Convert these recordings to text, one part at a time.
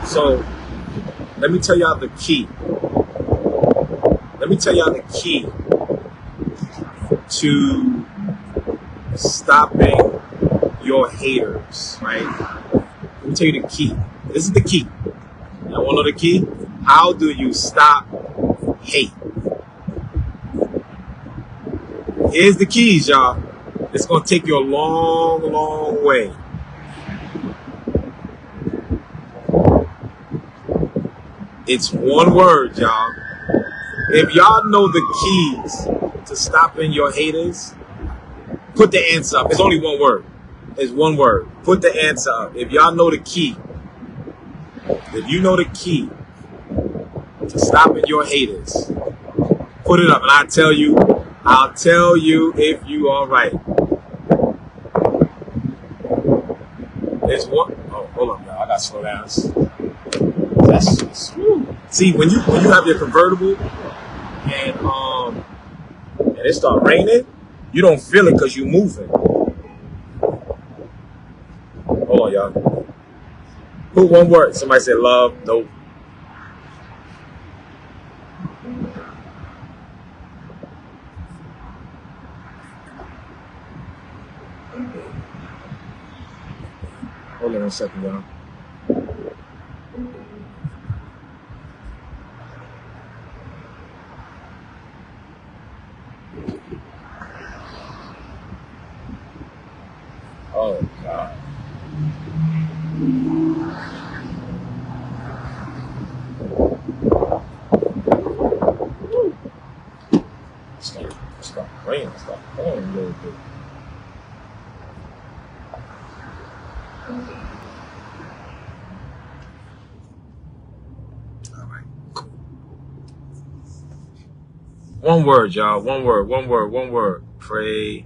So let me tell y'all the key. Let me tell y'all the key to stopping your haters, right? Let me tell you the key. This is the key. Y'all want to know the key? How do you stop hate? Here's the keys, y'all. It's going to take you a long, long way. It's one word, y'all. If y'all know the keys to stopping your haters, put the answer up. It's only one word. It's one word. Put the answer up. If y'all know the key, if you know the key to stopping your haters, put it up, and I'll tell you if you are right. There's one. Oh, hold on, y'all. I gotta slow down. That's just, see, when you have your convertible and it start raining, you don't feel it because you're moving. Hold on, y'all. Put one word. Somebody said love. Nope. Hold on a second, y'all. Oh, God. Start raining. Start pouring a little bit. All right. Cool. One word, y'all. One word. Pray,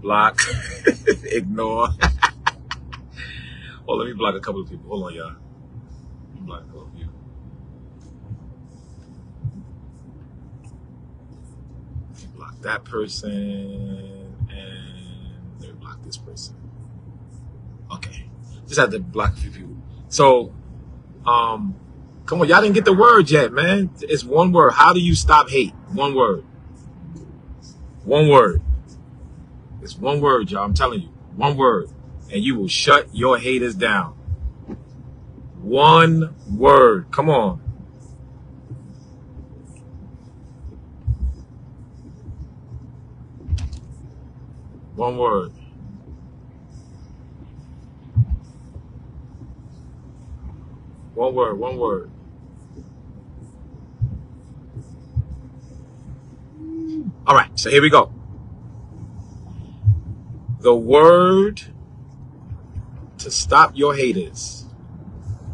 block, ignore. Well, let me block a couple of people. Hold on, y'all. Let me block a couple of you. Let me block that person, and let me block this person. Okay. Just had to block a few people. So, come on, y'all didn't get the word yet, man. It's one word. How do you stop hate? One word. One word. It's one word, y'all. I'm telling you. One word. And you will shut your haters down. One word. Come on. One word. One word. One word. All right. So here we go. The word to stop your haters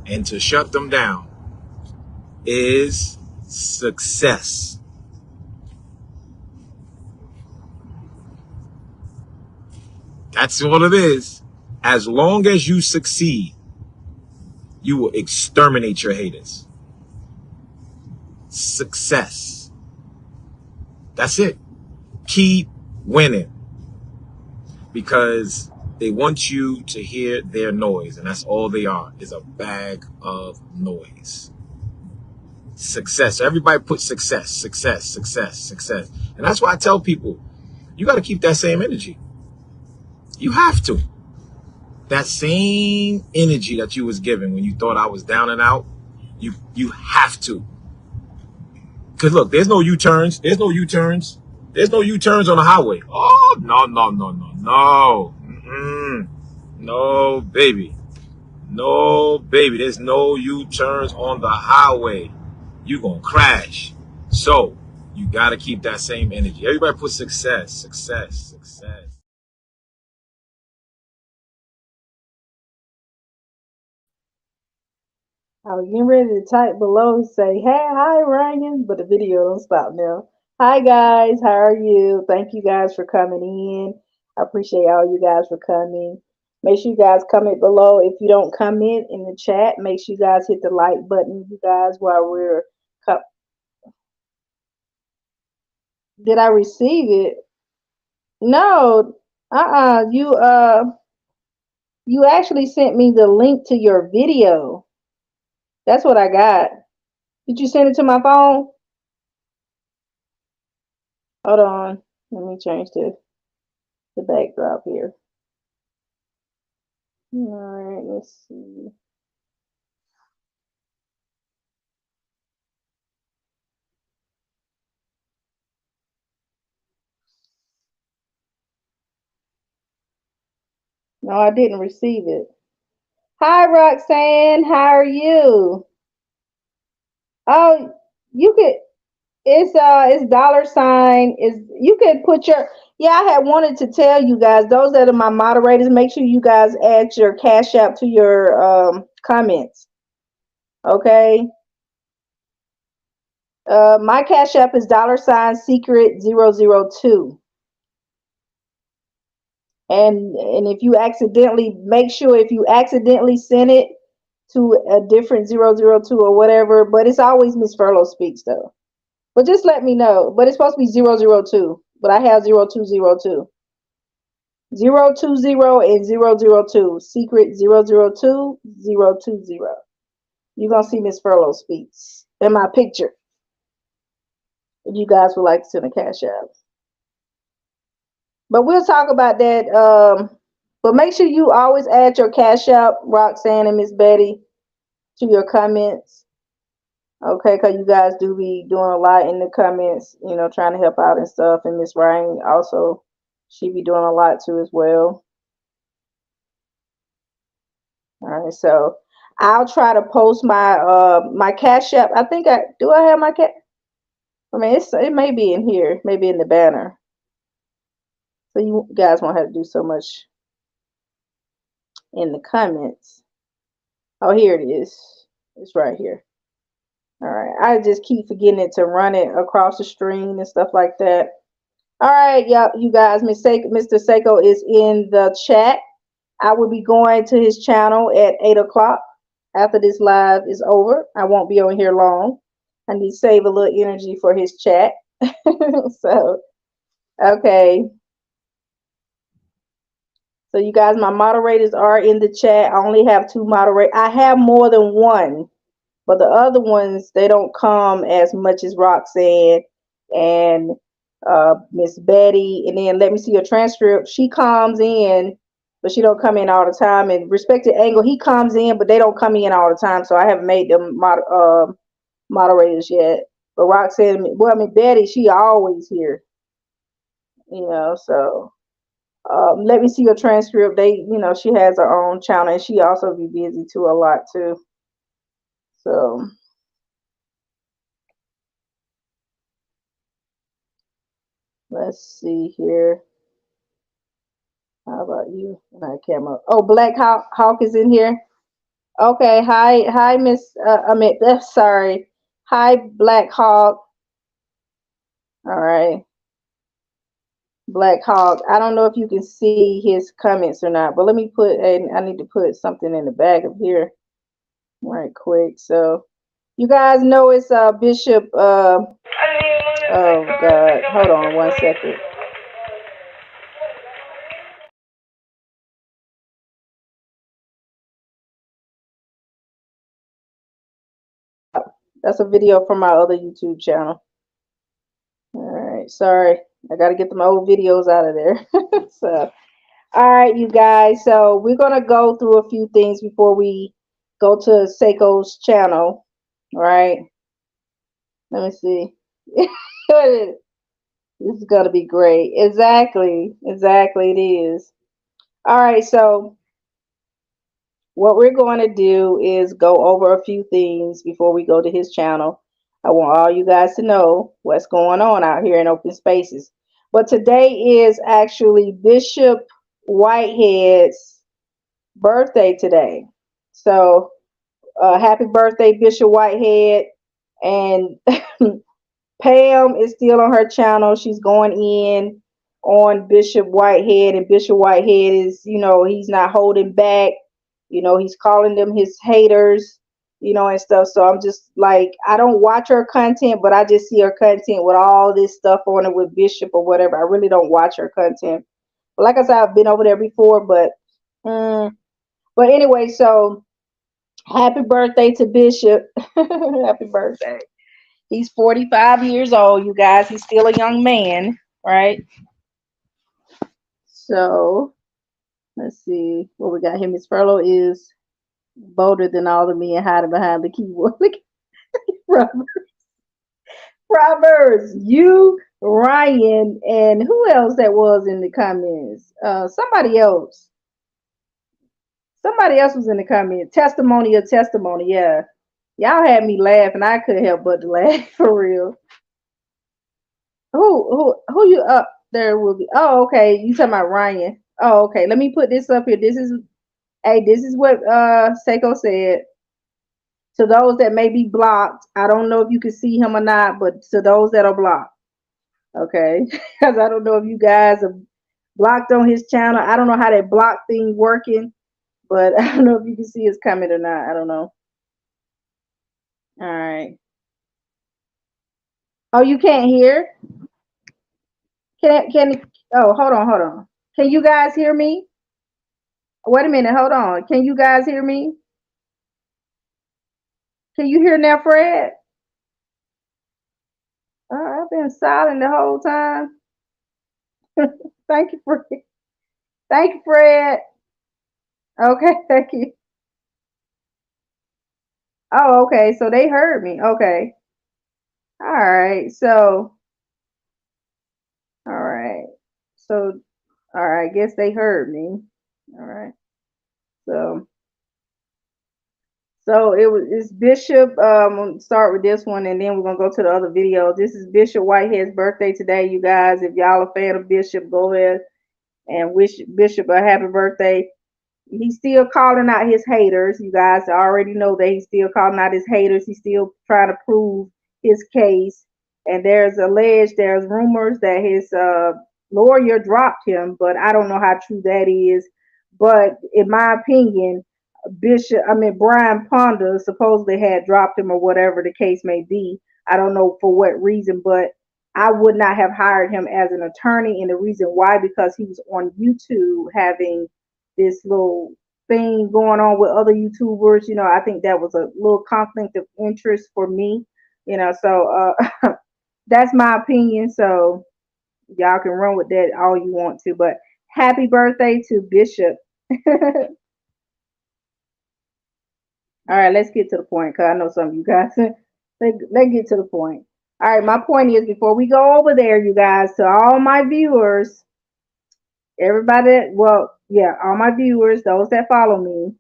and to shut them down is success. That's all it is. As long as you succeed, you will exterminate your haters. Success. That's it. Keep winning. Because they want you to hear their noise, and that's all they are, is a bag of noise. Success. So everybody put success. And that's why I tell people, you got to keep that same energy. You have to. That same energy that you was given when you thought I was down and out, you have to. Because look, there's no U-turns. There's no U-turns on the highway. Oh, no. No, baby. No, baby. There's no U-turns on the highway. You're going to crash. So, you got to keep that same energy. Everybody put success. I was getting ready to type below and say, hey, hi, Ryan, but the video don't stop now. Hi, guys. How are you? Thank you guys for coming in. I appreciate all you guys for coming. Make sure you guys comment below. If you don't comment in the chat, make sure you guys hit the like button, you guys, while we're... Did I receive it? No. You actually sent me the link to your video. That's what I got. Did you send it to my phone? Hold on. Let me change the backdrop here. All right, let's see. No, I didn't receive it. Hi, Roxanne. How are you? Oh, you could. It's dollar sign. Is you could put your. Yeah, I had wanted to tell you guys. Those that are my moderators, make sure you guys add your Cash App to your comments. Okay. My Cash App is dollar sign secret 002. And if you accidentally, make sure if you accidentally send it to a different 002 or whatever, but it's always Miss Furlow Speaks though. But just let me know. But it's supposed to be 002, but I have 0202. 020 and 002. Secret 002 020. You're gonna see Miss Furlow Speaks in my picture. If you guys would like to send a Cash App. But we'll talk about that. But make sure you always add your Cash App, Roxanne and Miss Betty, to your comments. Okay, because you guys do be doing a lot in the comments, you know, trying to help out and stuff. And Miss Ryan also, she be doing a lot too as well. All right, so I'll try to post my my Cash App. I think I have my Cash. I mean, it may be in here, maybe in the banner. So you guys won't have to do so much in the comments. Oh, here it is. It's right here. All right. I just keep forgetting it to run it across the screen and stuff like that. All right. Yep. You guys, Mr. Saiko is in the chat. I will be going to his channel at 8 o'clock after this live is over. I won't be on here long. I need to save a little energy for his chat. So, okay. So you guys, my moderators are in the chat. I only have 2 moderators. I have more than one, but the other ones, they don't come as much as Roxanne and Miss Betty. And then let me see your transcript. She comes in, but she don't come in all the time. And Respected Angle, he comes in, but they don't come in all the time. So I haven't made them moderators yet. But Roxanne, well, I mean, Betty, she always here, you know, so. Let me see your transcript. She has her own channel, and she also be busy too a lot too. So let's see here. How about you? I came up. Oh, Black Hawk is in here. Okay. Hi, Miss. Sorry. Hi, Black Hawk. All right. Black Hawk. I don't know if you can see his comments or not, but let me I need to put something in the back of here right quick. So you guys know it's Bishop. Oh God. Hold on 1 second. That's a video from my other YouTube channel. All right. Sorry. I got to get them old videos out of there. So, all right, you guys. So we're going to go through a few things before we go to Saiko's channel. All right. Let me see. This is going to be great. Exactly. Exactly. It is. All right. So what we're going to do is go over a few things before we go to his channel. I want all you guys to know what's going on out here in open spaces. But today is actually Bishop Whitehead's birthday today. So happy birthday, Bishop Whitehead. And Pam is still on her channel. She's going in on Bishop Whitehead, and Bishop Whitehead is, he's not holding back. He's calling them his haters, and stuff. So I'm just like, I don't watch her content, but I just see her content with all this stuff on it with Bishop or whatever. I really don't watch her content. But like I said, I've been over there before, but anyway, so Happy birthday to Bishop. Happy birthday. He's 45 years old, you guys. He's still a young man, right? So let's see what we got him. His furlough is bolder than all the men hiding behind the keyboard. Look at Proverbs, you, Ryan, and who else that was in the comments? Somebody else. Somebody else was in the comments. Testimony of testimony, yeah. Y'all had me laughing. I couldn't help but to laugh for real. Who you up there will be? Oh, okay. You talking about Ryan? Oh, okay. Let me put this up here. This is what Saiko said. To those that may be blocked, I don't know if you can see him or not, but to those that are blocked, okay, because I don't know if you guys are blocked on his channel. I don't know how that block thing working, but I don't know if you can see his comment or not. I don't know. All right. Oh, you can't hear? Can oh, hold on. Can you guys hear me? Wait a minute, hold on. Can you guys hear me? Can you hear now, Fred? Oh, I've been silent the whole time. Thank you, Fred. Thank you, Fred. Okay, thank you. Oh, okay. So they heard me. Okay. All right. All right. So, all right. I guess they heard me. All right. So, it's Bishop. Start with this one, and then we're gonna go to the other videos. This is Bishop Whitehead's birthday today, you guys. If y'all a fan of Bishop, go ahead and wish Bishop a happy birthday. He's still calling out his haters. You guys already know that he's still calling out his haters. He's still trying to prove his case. And there's rumors that his lawyer dropped him, but I don't know how true that is. But in my opinion, Brian Ponder supposedly had dropped him or whatever the case may be. I don't know for what reason, but I would not have hired him as an attorney. And the reason why, because he was on YouTube having this little thing going on with other YouTubers. I think that was a little conflict of interest for me. So that's my opinion. So y'all can run with that all you want to. But happy birthday to Bishop. All right, let's get to the point, because I know some of you guys, let's get to the point. All right, my point is, before we go over there, you guys, to all my viewers, everybody, well, yeah, all my viewers, those that follow me.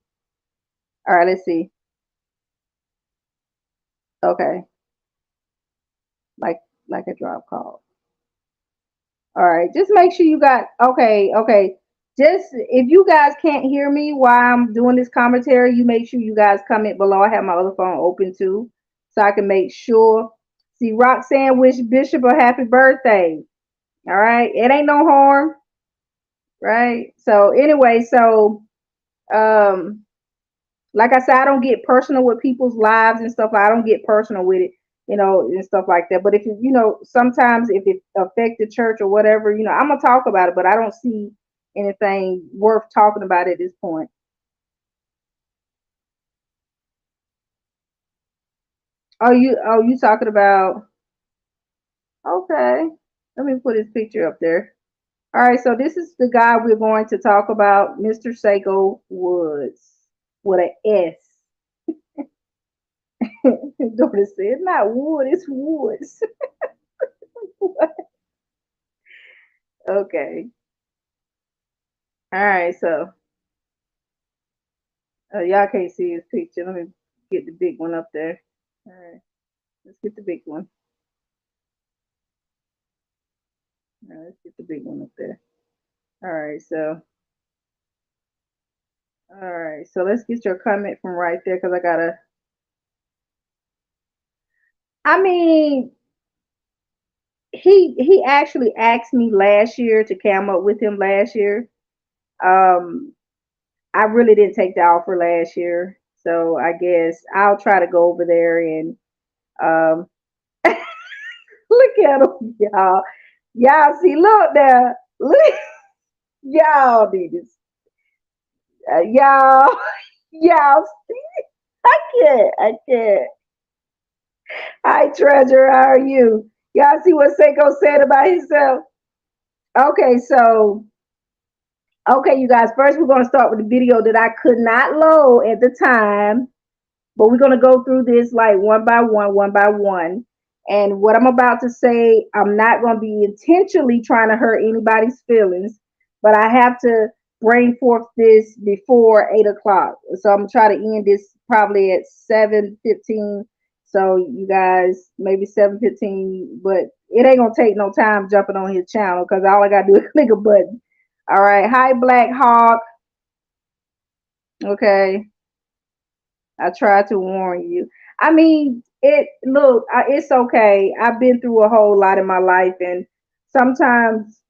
All right, let's see. Okay. Like a drop call. All right, just make sure you got, okay. Just, if you guys can't hear me while I'm doing this commentary, you make sure you guys comment below. I have my other phone open too, so I can make sure. See, Roxanne wish Bishop a happy birthday. All right, it ain't no harm, right? So anyway, like I said, I don't get personal with people's lives and stuff. I don't get personal with it, and stuff like that. But if sometimes if it affect the church or whatever, I'm gonna talk about it. But I don't see anything worth talking about at this point. You talking about? Okay, let me put his picture up there. All right, so this is the guy we're going to talk about, Mr. Saiko Woods, with an S. Dorothy said, it's not wood, it's woods. Okay. All right, so y'all can't see his picture. Let me get the big one up there. All right, let's get the big one. All right, let's get the big one up there. All right, so let's get your comment from right there, because I gotta. I mean, he actually asked me last year to come up with him last year. I really didn't take the offer last year, so I guess I'll try to go over there and look at him, y'all. Y'all see, look there, look, y'all need this, y'all see. I can't. Hi, Treasure. How are you? Y'all see what Saiko said about himself? Okay, so okay, you guys. First, we're gonna start with the video that I could not load at the time, but we're gonna go through this like one by one by one. And what I'm about to say, I'm not gonna be intentionally trying to hurt anybody's feelings, but I have to bring forth this before 8 o'clock. So I'm gonna try to end this probably at 7:15. So you guys maybe 7:15, but it ain't gonna take no time jumping on his channel because all I gotta do is click a button. All right, hi Black Hawk. Okay, I tried to warn you. I mean, it's okay. I've been through a whole lot in my life, and sometimes,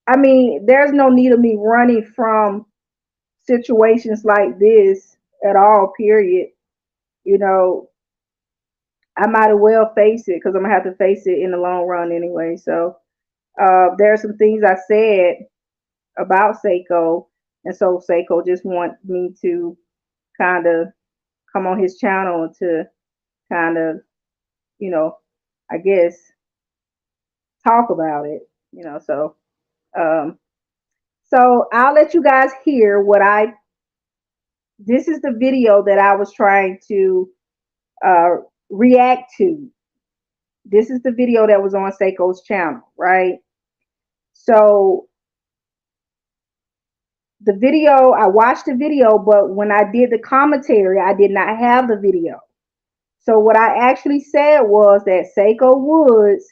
I mean, there's no need of me running from situations like this at all, period. You know, I might as well face it because I'm gonna have to face it in the long run anyway. So, there are some things I said about Saiko, and so Saiko just want me to kind of come on his channel to kind of, you know, I guess talk about it, um so I'll let you guys hear what I this is the video that I was trying to uh react to. This is the video that was on Seiko's channel, right? So the video, I watched the video, but when I did the commentary, I did not have the video. So what I actually said was that Saiko Woods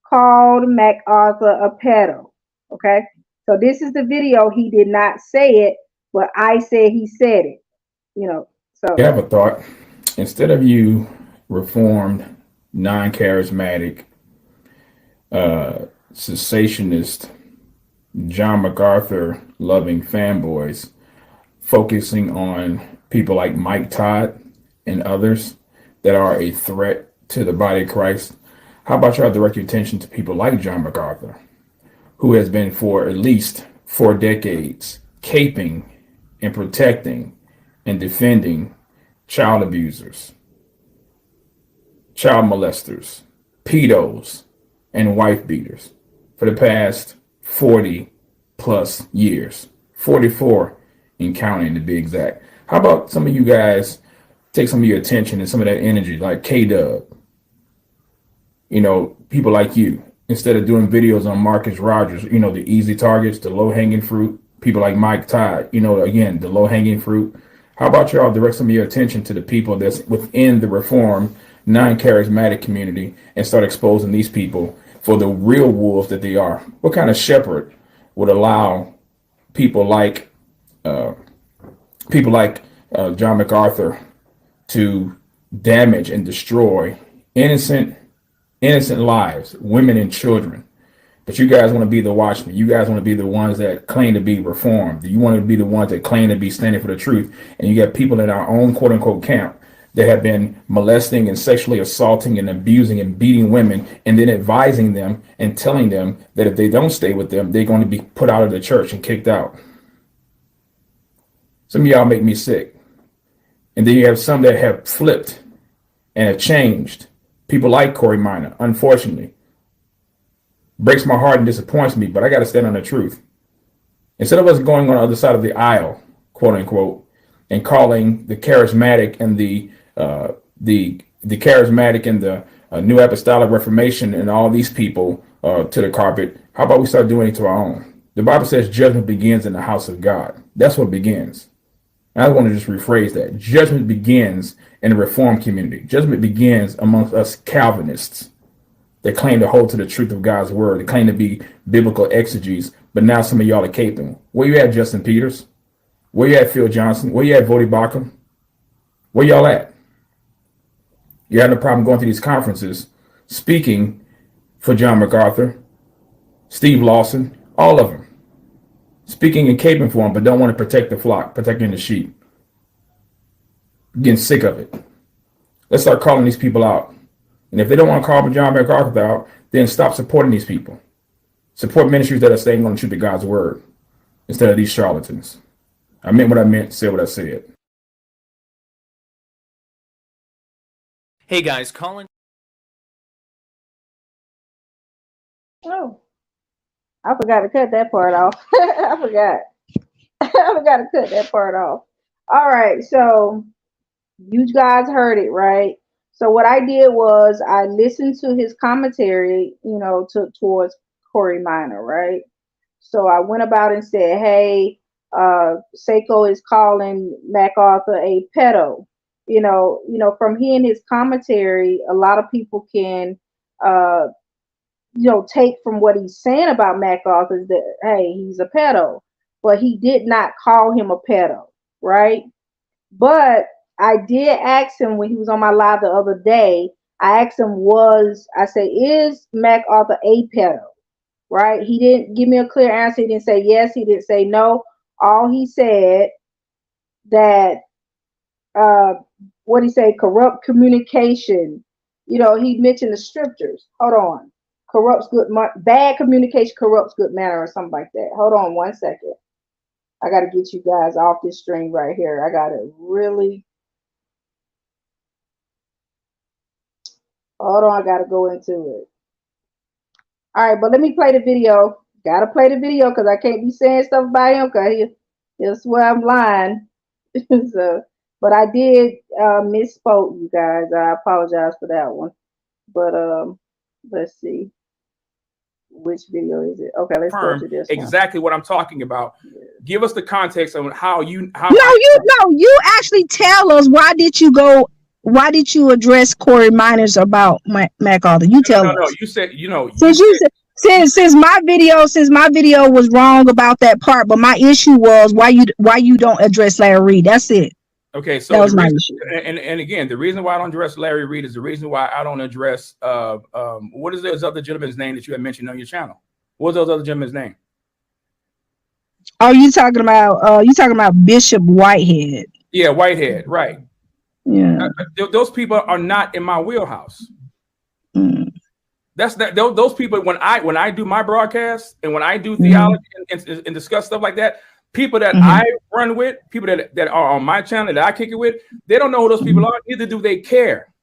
called MacArthur a pedo. Okay. So this is the video. He did not say it, but I said he said it. So I have a thought. Instead of you reformed, non-charismatic, cessationist, John MacArthur loving fanboys focusing on people like Mike Todd and others that are a threat to the body of Christ, how about y'all direct your attention to people like John MacArthur, who has been for at least 4 decades caping and protecting and defending child abusers, child molesters, pedos, and wife beaters for the past 40 plus years, 44 and counting to be exact. How about some of you guys take some of your attention and some of that energy, like K-Dub, people like you, instead of doing videos on Marcus Rogers, the easy targets, the low-hanging fruit, people like Mike Todd, again, the low-hanging fruit. How about y'all direct some of your attention to the people that's within the reformed, non-charismatic community and start exposing these people for the real wolves that they are? What kind of shepherd would allow people like John MacArthur to damage and destroy innocent lives, women and children? But you guys want to be the watchmen. You guys want to be the ones that claim to be reformed. You want to be the ones that claim to be standing for the truth. And you got people in our own quote unquote camp that have been molesting and sexually assaulting and abusing and beating women, and then advising them and telling them that if they don't stay with them, they're going to be put out of the church and kicked out. Some of y'all make me sick. And then you have some that have flipped and have changed. People like Corey Minor, unfortunately. Breaks my heart and disappoints me, but I got to stand on the truth. Instead of us going on the other side of the aisle, quote unquote, and calling the charismatic and the charismatic and the New Apostolic Reformation and all these people to the carpet, how about we start doing it to our own? The Bible says judgment begins in the house of God. That's what begins. And I want to just rephrase that. Judgment begins in the Reformed community. Judgment begins amongst us Calvinists that claim to hold to the truth of God's word, that claim to be biblical exegetes, but now some of y'all are caping. Where you at, Justin Peters? Where you at, Phil Johnson? Where you at, Vody Bakum? Where y'all at? You're having a problem going to these conferences, speaking for John MacArthur, Steve Lawson, all of them, speaking and caping for them, but don't want to protect the flock, protecting the sheep. Getting sick of it. Let's start calling these people out. And if they don't want to call John MacArthur out, then stop supporting these people. Support ministries that are staying on the truth of God's word instead of these charlatans. I meant what I meant, said what I said. Hey guys, Colin. Oh, I forgot to cut that part off. I forgot. I forgot to cut that part off. All right, so you guys heard it, right? So what I did was I listened to his commentary, towards Corey Minor, right? So I went about and said, hey, Saiko is calling MacArthur a pedo. From hearing his commentary, a lot of people can, uh, take from what he's saying about MacArthur is that, hey, he's a pedo. But he did not call him a pedo, right? But I did ask him when he was on my live the other day, I asked him, is MacArthur a pedo? Right? He didn't give me a clear answer. He didn't say yes. He didn't say no. All he said that, what he say, corrupt communication. He mentioned the scriptures. Hold on. Bad communication corrupts good manner or something like that. Hold on 1 second. I got to get you guys off this stream right here. I got to really. Hold on. I got to go into it. All right, but let me play the video. Gotta play the video because I can't be saying stuff about him because he'll swear I'm lying. So, but I did misspoke, you guys. I apologize for that one. But let's see. Which video is it? Okay, let's go to this exactly what I'm talking about. Yeah. Give us the context on how. You actually tell us why did you address Corey Minors about MacArthur? You tell us. No, you said, since my video was wrong about that part, but my issue was why you don't address Larry Reid. That's it. Okay, so that was my issue. And again, the reason why I don't address Larry Reid is the reason why I don't address what is this other gentleman's name that you had mentioned on your channel? What's those other gentleman's name? Oh, you talking about Bishop Whitehead? Yeah, Whitehead, right? Yeah, those people are not in my wheelhouse. Mm. Those people when I do my broadcast and when I do theology and discuss stuff like that. People that I run with, people that are on my channel that I kick it with, they don't know who those people are. Neither do they care.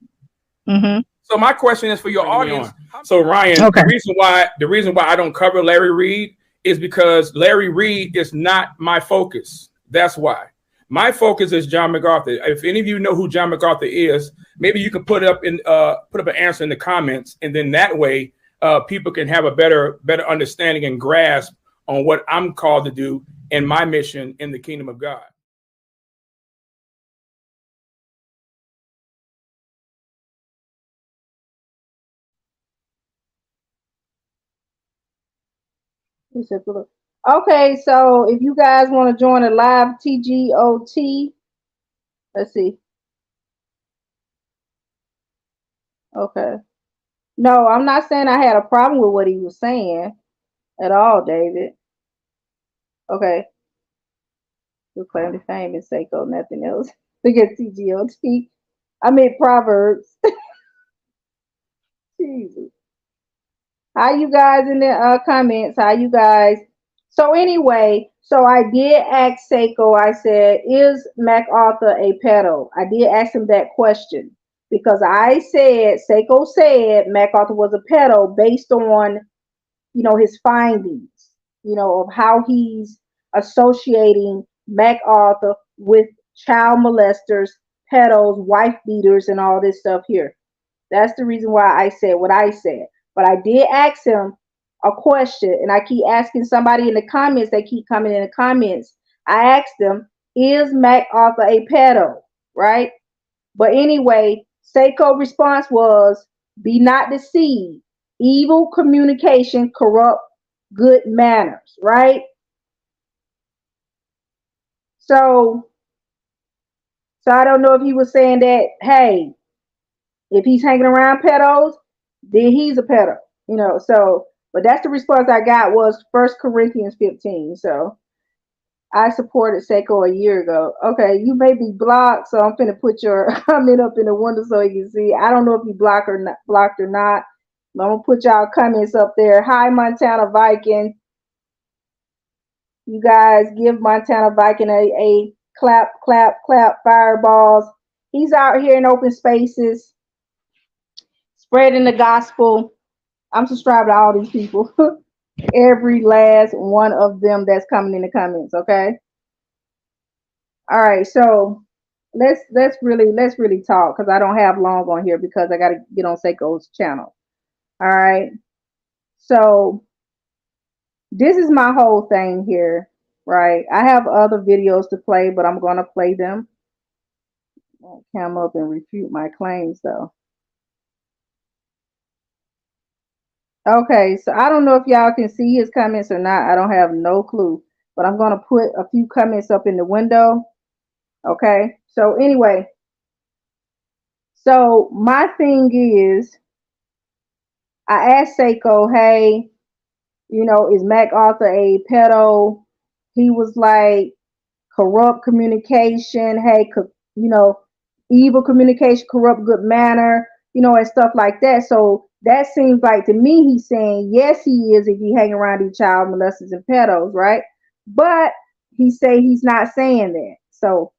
So my question is for your audience. So Ryan, okay. the reason why I don't cover Larry Reid is because Larry Reid is not my focus. That's why. My focus is John MacArthur. If any of you know who John MacArthur is, maybe you can put up an answer in the comments, and then that way people can have a better understanding and grasp on what I'm called to do and my mission in the kingdom of God. Okay, so if you guys want to join a live TGOT, let's see. Okay. No, I'm not saying I had a problem with what he was saying at all, David. Okay. You're claiming fame and Saiko, nothing else. Look at TGOT. I mean Proverbs. Jesus. How you guys in the comments? How you guys? So anyway, so I did ask Saiko. I said, "Is MacArthur a pedo?" I did ask him that question because Saiko said MacArthur was a pedo based on, his findings, of how he's associating MacArthur with child molesters, pedos, wife beaters, and all this stuff here. That's the reason why I said what I said. But I did ask him a question, and I keep asking somebody in the comments. They keep coming in the comments. I asked them, is MacArthur a pedo? Right? But anyway, Saiko's response was, be not deceived. Evil communication corrupt good manners. Right? So I don't know if he was saying that, hey, if he's hanging around pedos, then he's a pedo, so, but that's the response I got was 1 Corinthians 15. So I supported Saiko a year ago. Okay, you may be blocked, so I'm finna put your comment up in the window so you can see. I don't know if you blocked or not, but I'm gonna put y'all comments up there. Hi, Montana Viking. You guys give Montana Viking a clap, clap, clap, fireballs. He's out here in open spaces. spreading the gospel. I'm subscribed to all these people. Every last one of them that's coming in the comments, okay? All right, so let's really talk, because I don't have long on here because I gotta get on Saiko's channel. All right. So this is my whole thing here, right? I have other videos to play, but I'm gonna play them. I'll come up and refute my claims though. Okay, so I don't know if y'all can see his comments or not. I don't have no clue, but I'm gonna put a few comments up in the window. Okay, so anyway, so my thing is, I asked Saiko, hey, you know, is MacArthur a pedo? He was like, corrupt communication, hey, you know, evil communication, corrupt good manner, you know, and stuff like that. So that seems like, to me, he's saying, yes, he is, if you hang around these child molesters and pedos, right? But he say he's not saying that. So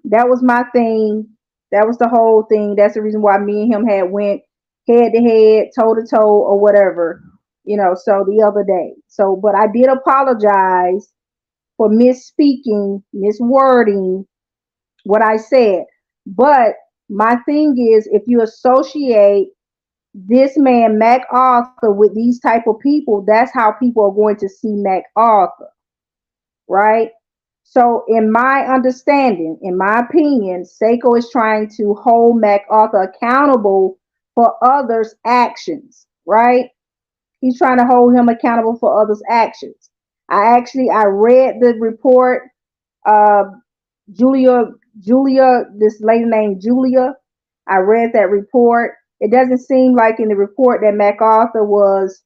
that was my thing. That was the whole thing. That's the reason why me and him had went head to head, toe to toe, or whatever, you know, so the other day. So, but I did apologize for misspeaking, miswording what I said. But my thing is, if you associate this man MacArthur with these type of people, that's how people are going to see MacArthur, right? So in my understanding, in my opinion, Saiko is trying to hold MacArthur accountable for others' actions, right? He's trying to hold him accountable for others' actions. I read the report. Julia, this lady named Julia, I read that report. It doesn't seem like in the report that MacArthur was,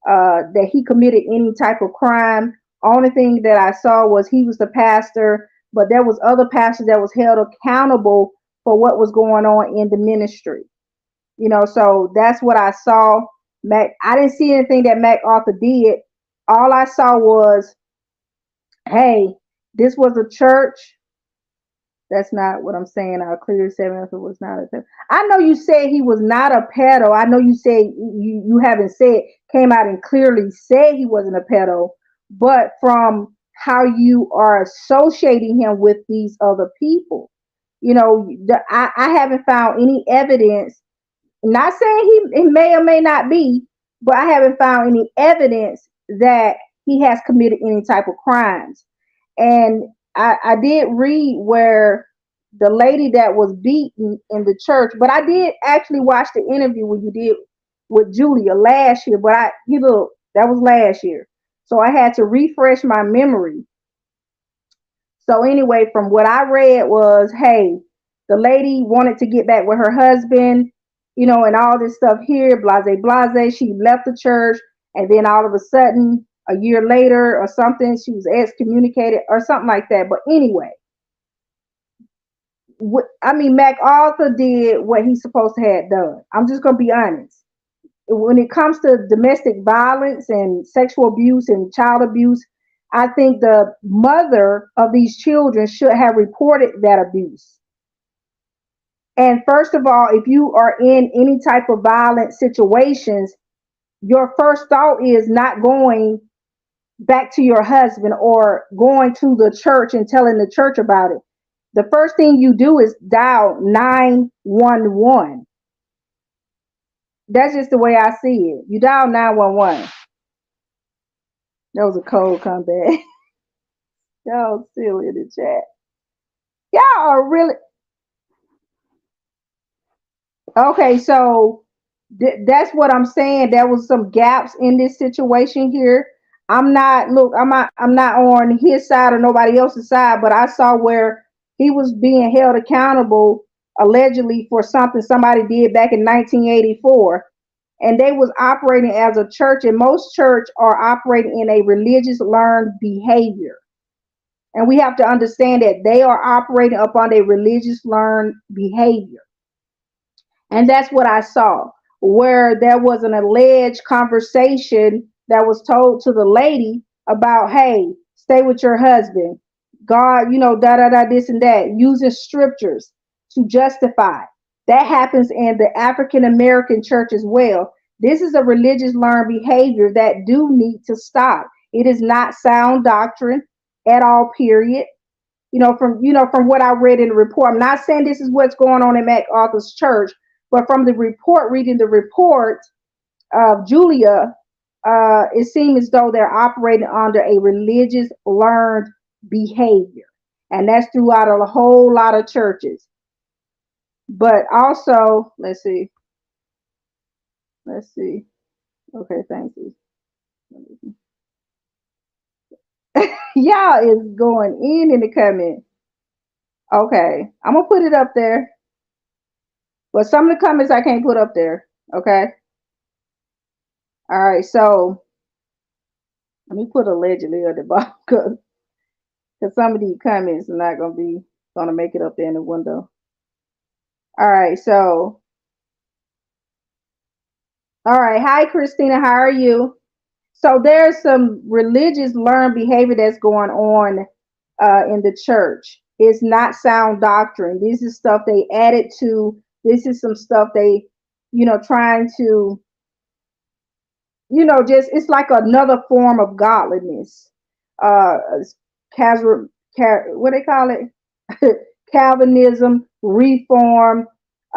that he committed any type of crime. Only thing that I saw was he was the pastor, but there was other pastors that was held accountable for what was going on in the ministry. You know, so that's what I saw. I didn't see anything that MacArthur did. All I saw was, hey, this was a church. That's not what I'm saying. I'll clear 7 if it was not a pedo. I know you said he was not a pedo. I know you said you haven't said, came out and clearly said he wasn't a pedo, but from how you are associating him with these other people, you know, I haven't found any evidence. Not saying he may or may not be, but I haven't found any evidence that he has committed any type of crimes. And I did read where the lady that was beaten in the church, but I did actually watch the interview when you did with Julia last year, but that was last year. So I had to refresh my memory. So anyway, from what I read was, hey, the lady wanted to get back with her husband, you know, and all this stuff here, blase. She left the church, and then all of a sudden, a year later or something, she was excommunicated or something like that. But anyway, MacArthur did what he's supposed to have done. I'm just going to be honest. When it comes to domestic violence and sexual abuse and child abuse, I think the mother of these children should have reported that abuse. And first of all, if you are in any type of violent situations, your first thought is not going back to your husband or going to the church and telling the church about it. The first thing you do is dial 911. That's just the way I see it. You dial 911. That was a cold comeback. Y'all silly in the chat. Y'all are really... Okay, so that's what I'm saying. There was some gaps in this situation here. I'm not on his side or nobody else's side, but I saw where he was being held accountable allegedly for something somebody did back in 1984, and they was operating as a church, and most church are operating in a religious learned behavior, and we have to understand that they are operating upon a religious learned behavior. And that's what I saw, where there was an alleged conversation that was told to the lady about, hey, stay with your husband. God, you know, this and that, using scriptures to justify. That happens in the African American church as well. This is a religious learned behavior that do need to stop. It is not sound doctrine at all, period. From what I read in the report, I'm not saying this is what's going on in MacArthur's church, but from the report, reading the report of Julia, it seems as though they're operating under a religious learned behavior, and that's throughout a whole lot of churches. But also, let's see. Okay, thank you. Y'all is going in the comment. Okay, I'm gonna put it up there, but some of the comments I can't put up there. Okay. All right, so let me put allegedly at the bottom because some of these comments are not gonna make it up there in the window. All right, so all right, hi Christina, how are you? So there's some religious learned behavior that's going on in the church. It's not sound doctrine. This is stuff they added to. This is some stuff they, trying to, just it's like another form of godliness. What they call it? Calvinism, Reform,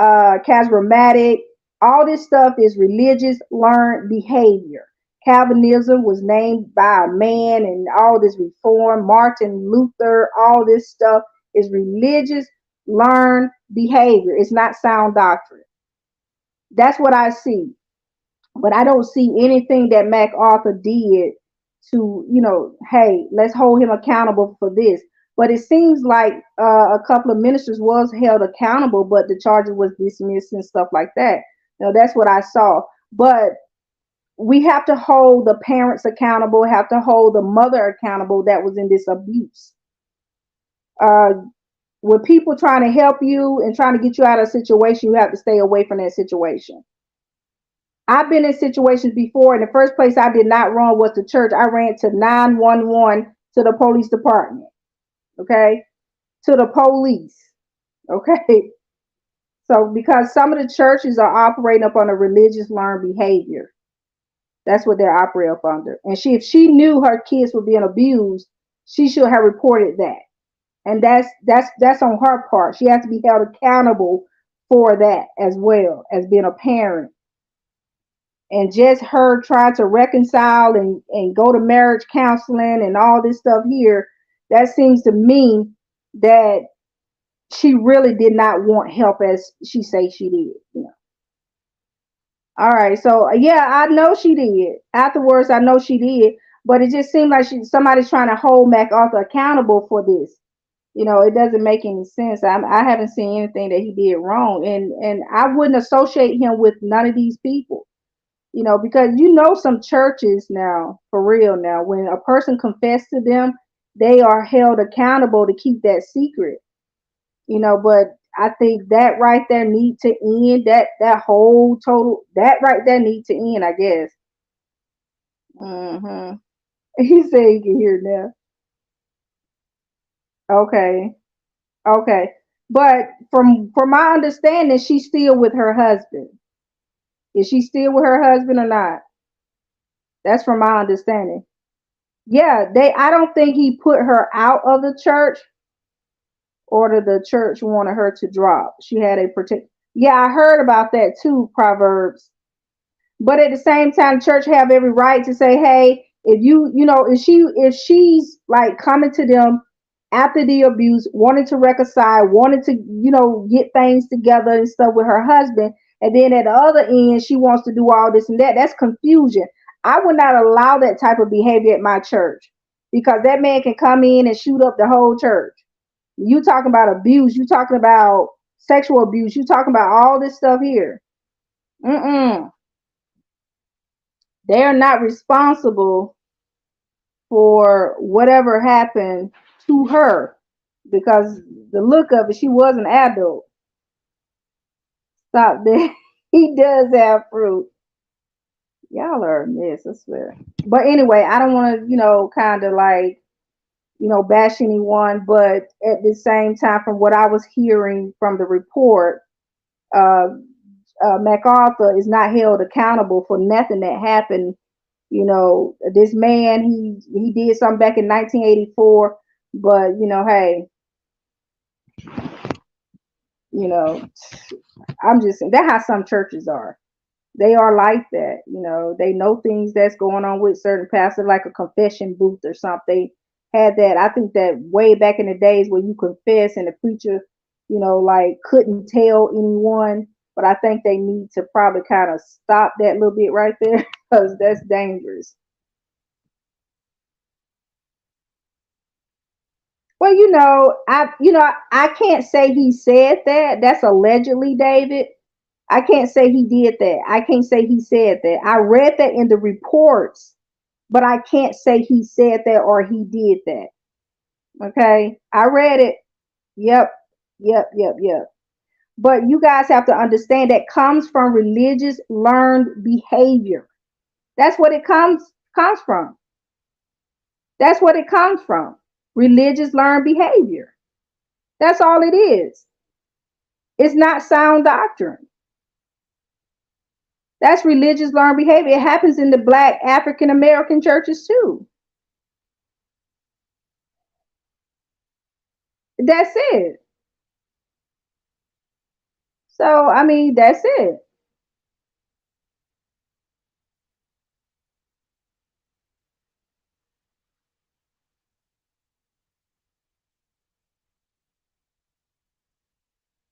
charismatic. All this stuff is religious learned behavior. Calvinism was named by a man, and all this Reform, Martin Luther, all this stuff is religious learned behavior. It's not sound doctrine. That's what I see. But I don't see anything that MacArthur did to, hey, let's hold him accountable for this. But it seems like a couple of ministers was held accountable, but the charges was dismissed and stuff like that. That's what I saw. But we have to hold the parents accountable, have to hold the mother accountable that was in this abuse. With people trying to help you and trying to get you out of a situation, you have to stay away from that situation. I've been in situations before. In the first place I did not run was the church. I ran to 911, to the police department. Okay? To the police. Okay? So because some of the churches are operating up on a religious learned behavior. That's what they're operating up under. And if she knew her kids were being abused, she should have reported that. And that's on her part. She has to be held accountable for that as well as being a parent. And just her trying to reconcile and go to marriage counseling and all this stuff here, that seems to me that she really did not want help as she say she did. All right, so yeah, I know she did. Afterwards, I know she did, but it just seemed like somebody's trying to hold MacArthur accountable for this. It doesn't make any sense. I haven't seen anything that he did wrong, and I wouldn't associate him with none of these people. Because some churches now, for real now, when a person confesses to them, they are held accountable to keep that secret. But I think that right there need to end. That whole total, that right there need to end, I guess. He said you can hear now. Okay. But from my understanding, she's still with her husband. Is she still with her husband or not? That's from my understanding. Yeah, I don't think he put her out of the church, or the church wanted her to drop. She had a particular. Yeah, I heard about that too, Proverbs. But at the same time, church have every right to say, hey, if she's like coming to them after the abuse, wanting to reconcile, wanting to, get things together and stuff with her husband, and then at the other end, she wants to do all this and that. That's confusion. I would not allow that type of behavior at my church, because that man can come in and shoot up the whole church. You talking about abuse, you talking about sexual abuse, you talking about all this stuff here. They're not responsible for whatever happened to her, because the look of it, she was an adult. Stop there. He does have fruit. Y'all are a mess, I swear. But anyway, I don't want to, kind of like, bash anyone, but at the same time, from what I was hearing from the report, MacArthur is not held accountable for nothing that happened. You know, this man, he did something back in 1984, but you know, hey, you know, I'm just saying that's how some churches are. They are like that. You know, they know things that's going on with certain pastors, like a confession booth or something. They had that. I think that way back in the days where you confess and the preacher, you know, like couldn't tell anyone. But I think they need to probably kind of stop that little bit right there because that's dangerous. Well, I can't say he said that. That's allegedly, David. I can't say he did that. I can't say he said that. I read that in the reports, but I can't say he said that or he did that. Okay. I read it. Yep. Yep. Yep. Yep. But you guys have to understand that comes from religious learned behavior. That's what it comes from. That's what it comes from. Religious learned behavior. That's all it is. It's not sound doctrine. That's religious learned behavior. It happens in the Black African American churches too. That's it. So, I mean, that's it.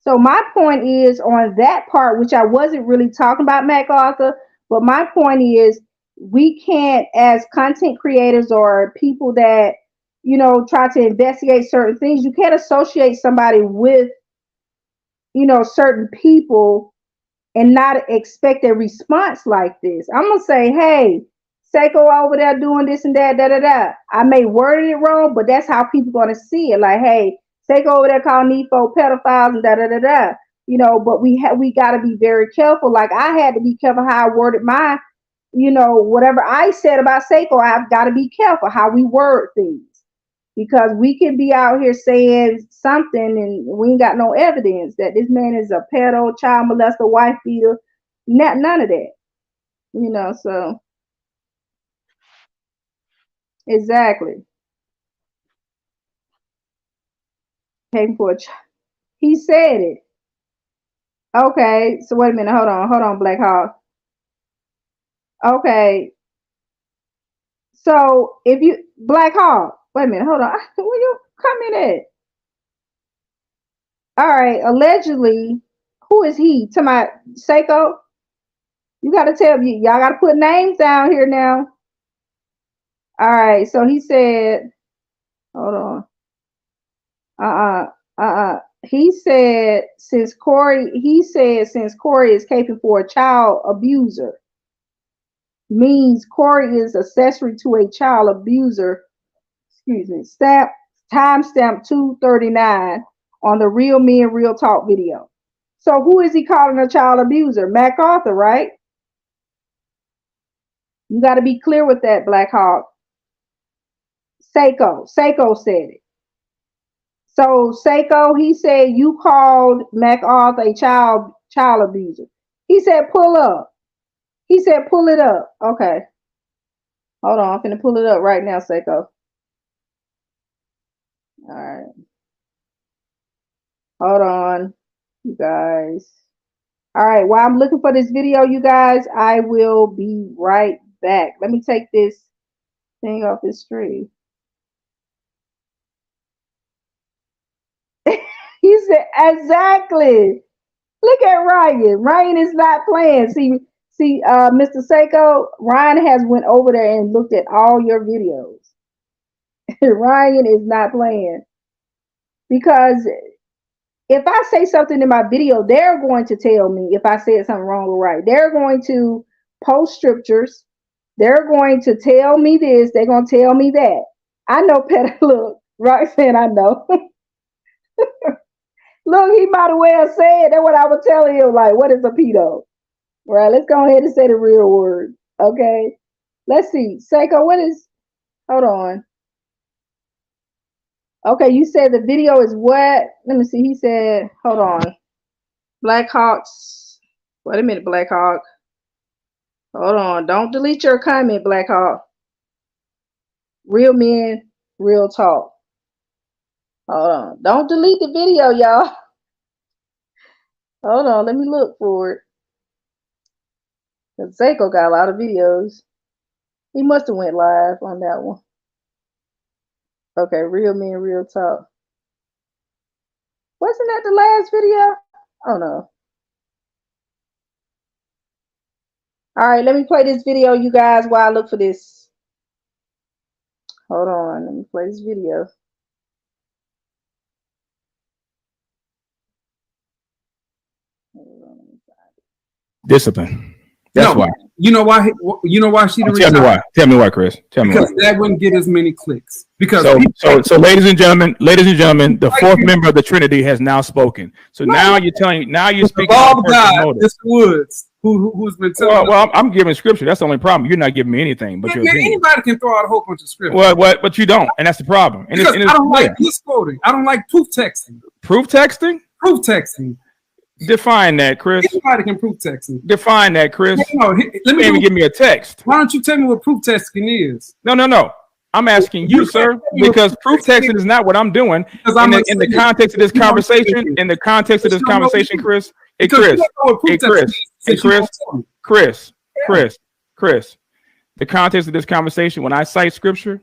So my point is on that part, which I wasn't really talking about MacArthur, but my point is we can't, as content creators or people that, you know, try to investigate certain things, you can't associate somebody with, you know, certain people and not expect a response like this. I'm gonna say, hey, Saiko over there doing this and that, da da da. I may word it wrong, but that's how people gonna see it. Like, hey, Saiko over there calling these folk pedophiles and da da da da. You know, but we gotta be very careful. Like I had to be careful how I worded my, you know, whatever I said about Saiko. I've got to be careful how we word things because we can be out here saying something and we ain't got no evidence that this man is a pedo, child molester, wife beater, none of that, you know. So exactly, paying for a he said it. Okay, so wait a minute, hold on, Black Hawk. Okay, so if you Black Hawk, wait a minute, hold on, where you coming at? All right, allegedly, who is he? To my Saiko? You got to tell me. Y'all got to put names down here now. All right. So he said, hold on. He said since Corey is caping for a child abuser, means Corey is accessory to a child abuser. Excuse me. Timestamp 239 on the Real Men Real Talk video. So who is he calling a child abuser? MacArthur, right? You got to be clear with that, Black Hawk. Saiko said it. So Saiko, he said you called MacArthur a child abuser. He said pull up. He said pull it up. Okay. Hold on, I'm finna pull it up right now, Saiko. All right. Hold on, you guys. All right, while I'm looking for this video, you guys, I will be right back. Let me take this thing off this stream. He said, exactly. Look at Ryan. Ryan is not playing. See, Mr. Saiko, Ryan has went over there and looked at all your videos. Ryan is not playing. Because if I say something in my video, they're going to tell me if I said something wrong or right. They're going to post scriptures. They're going to tell me this. They're going to tell me that. I know Peter. Look, right saying I know. Look, he might have well said that's what I was telling him. Like, what is a pedo? Right, let's go ahead and say the real word. Okay. Let's see. Saiko, what is hold on. Okay, you said the video is what? Let me see. He said, hold on. Black Hawks. Wait a minute, Black Hawk. Hold on. Don't delete your comment, Black Hawk. Real men, real talk. Hold on. Don't delete the video, y'all. Hold on. Let me look for it. Because Saiko got a lot of videos. He must have went live on that one. Okay, real men, real talk. Wasn't that the last video? Oh, no. All right, let me play this video, you guys, while I look for this. Hold on. Let me play this video. Discipline. That's why. You know why? You know why she didn't? Tell me why. Tell me why, Chris. Tell me because why. that wouldn't get as many clicks. Because so, ladies and gentlemen, the fourth member of the Trinity has now spoken. So now you're speaking. All God, Mr. Woods, who's been telling. Well, I'm giving scripture. That's the only problem. You're not giving me anything. But anybody can throw out a whole bunch of scripture. Well, but you don't, and that's the problem. And because I don't like misquoting. I don't like proof texting. Proof texting. Proof texting. Define that, Chris. Anybody can proof texting. Define that, Chris. No, let me give me a text. Why don't you tell me what proof texting is? No. I'm asking you, sir, because proof texting is not what I'm doing. In the context of this conversation, Chris. Chris. The context of this conversation, when I cite scripture,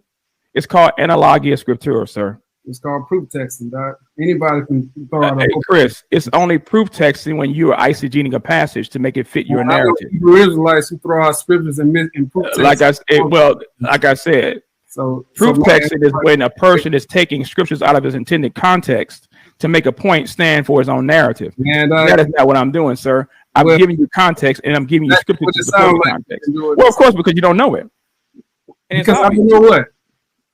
it's called analogia scriptura, sir. It's called proof texting, Doc. Anybody can throw out Chris, it's only proof texting when you are eisegeting a passage to make it fit your narrative. Israelites who throw out scriptures and proof texting. Like I said, proof texting is when a person is taking scriptures out of its intended context to make a point stand for his own narrative. That is not what I'm doing, sir. I'm giving you context and I'm giving you scripture to support context. Well, of course, because you don't know it. Because I don't know what?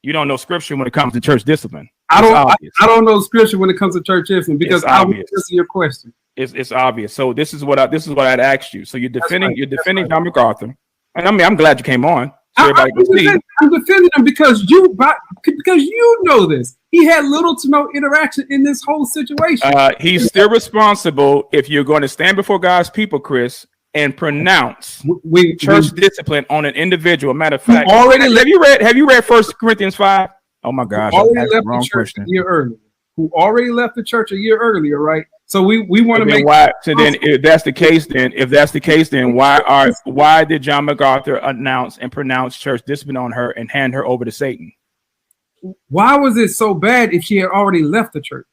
You don't know scripture when it comes to church discipline. I don't know scripture when it comes to church discipline because I will answer your question. It's obvious. So this is what I'd asked you. So you're defending John MacArthur, and I mean I'm glad you came on. So I'm defending him because you know this. He had little to no interaction in this whole situation. He's still responsible if you're going to stand before God's people, Chris, and pronounce church discipline on an individual. Matter of fact, have you read 1 Corinthians 5? Oh my gosh, who already left the church a year earlier. Who already left the church a year earlier, right? So we want to make why. So then, if that's the case, then why did John MacArthur announce and pronounce church discipline on her and hand her over to Satan? Why was it so bad if she had already left the church?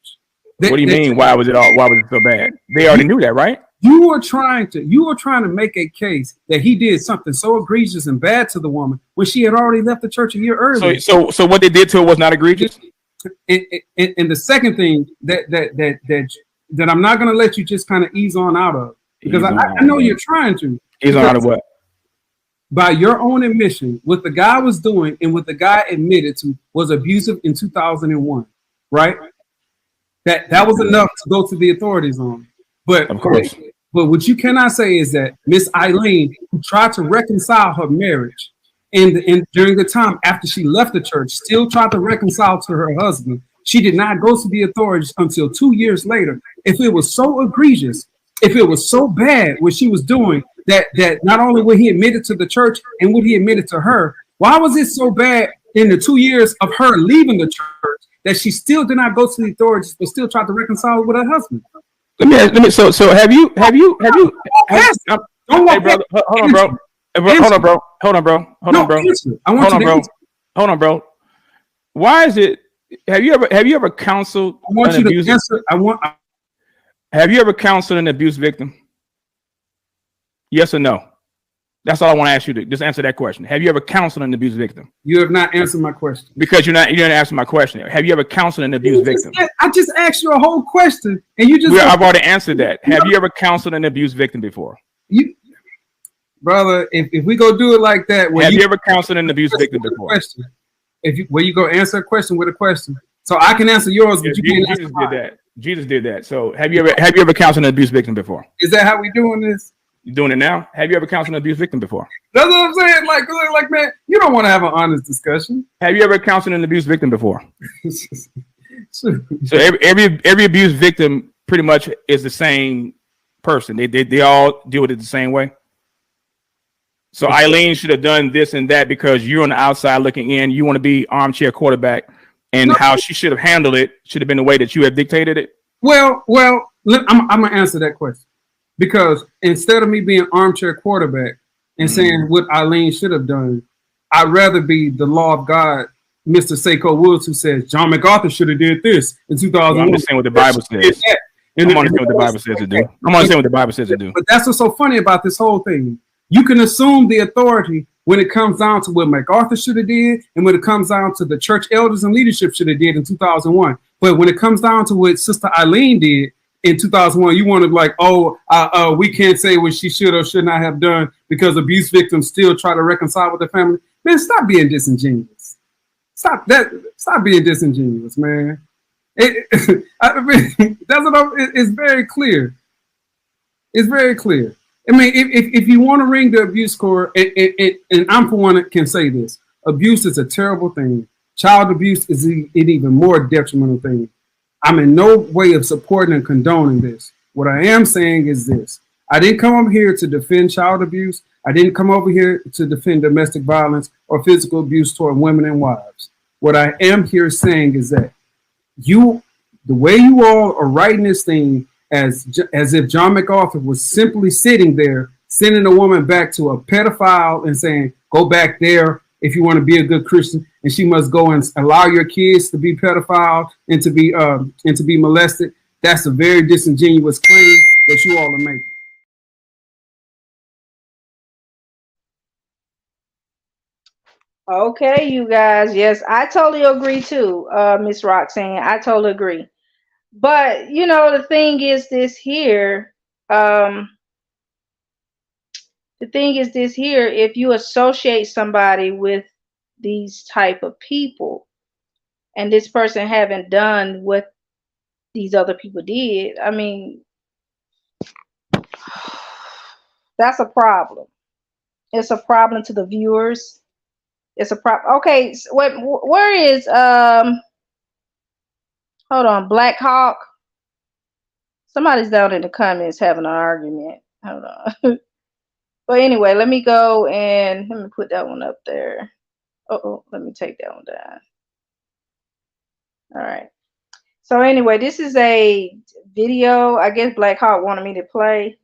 What do you mean? Why was it so bad? They already knew that, right? You were trying to make a case that he did something so egregious and bad to the woman when she had already left the church a year earlier. So what they did to her was not egregious. And the second thing that I'm not going to let you just kind of ease on out of because I know you're trying to ease on out of what? By your own admission, what the guy was doing and what the guy admitted to was abusive in 2001, right? That was enough to go to the authorities on. But of course. But what you cannot say is that Miss Eileen, who tried to reconcile her marriage, and during the time after she left the church, still tried to reconcile to her husband, she did not go to the authorities until 2 years later. If it was so egregious, if it was so bad what she was doing, that not only would he admit it to the church and would he admit it to her, why was it so bad in the 2 years of her leaving the church that she still did not go to the authorities but still tried to reconcile with her husband? Let me. So have you? Hold on, bro. Why is it? Have you ever counseled? I want you to answer. Have you ever counseled an abuse victim? Yes or no? That's all I want to ask you to just answer that question. Have you ever counseled an abuse victim? You have not answered my question. Because you didn't answer my question. Have you ever counseled an abuse victim? I just asked you a whole question and you just I've already answered that. Have you ever counseled an abuse victim before? Brother, if we go do it like that, have you ever counseled an abuse victim before? Where you go answer a question with a question. So I can answer yours, but Jesus did that. Jesus did that. So have you ever counseled an abuse victim before? Is that how we doing this? You doing it now? Have you ever counseled an abuse victim before? That's what I'm saying. Like, man, you don't want to have an honest discussion. Have you ever counseled an abuse victim before? So every abuse victim pretty much is the same person. They all deal with it the same way. So Eileen should have done this and that because you're on the outside looking in. You want to be armchair quarterback, and how she should have handled it should have been the way that you have dictated it. Well, I'm gonna answer that question because instead of me being armchair quarterback and saying what Eileen should have done, I'd rather be the law of God, Mr. Saiko Woods, who says John MacArthur should have did this in 2001. I'm just saying what the Bible says. I'm understanding what the Bible says to do. I'm understanding what the Bible says to do. But that's what's so funny about this whole thing. You can assume the authority when it comes down to what MacArthur should have did, and when it comes down to the church elders and leadership should have did in 2001. But when it comes down to what Sister Eileen did in 2001, you want to like, we can't say what she should or should not have done because abuse victims still try to reconcile with their family. Man, stop being disingenuous. Stop being disingenuous, man. It's very clear. It's very clear. I mean, if you want to ring the abuse core, and I'm for one that can say this, abuse is a terrible thing. Child abuse is an even more detrimental thing. I'm in no way of supporting and condoning this. What I am saying is this. I didn't come over here to defend child abuse. I didn't come over here to defend domestic violence or physical abuse toward women and wives. What I am here saying is that the way you all are writing this thing as if John MacArthur was simply sitting there, sending a woman back to a pedophile and saying, go back there if you want to be a good Christian, and she must go and allow your kids to be pedophile and to be molested. That's a very disingenuous claim that you all are making. Okay, you guys. Yes, I totally agree too, Miss Roxanne. I totally agree. But you know, the thing is this here. If you associate somebody with these type of people, and this person haven't done what these other people did, I mean, that's a problem. It's a problem to the viewers. It's a problem. Okay, so where is hold on, Black Hawk? Somebody's down in the comments having an argument. Hold on. But anyway, let me go and let me put that one up there. Let me take that one down. All right. So anyway, this is a video. I guess Black Hawk wanted me to play.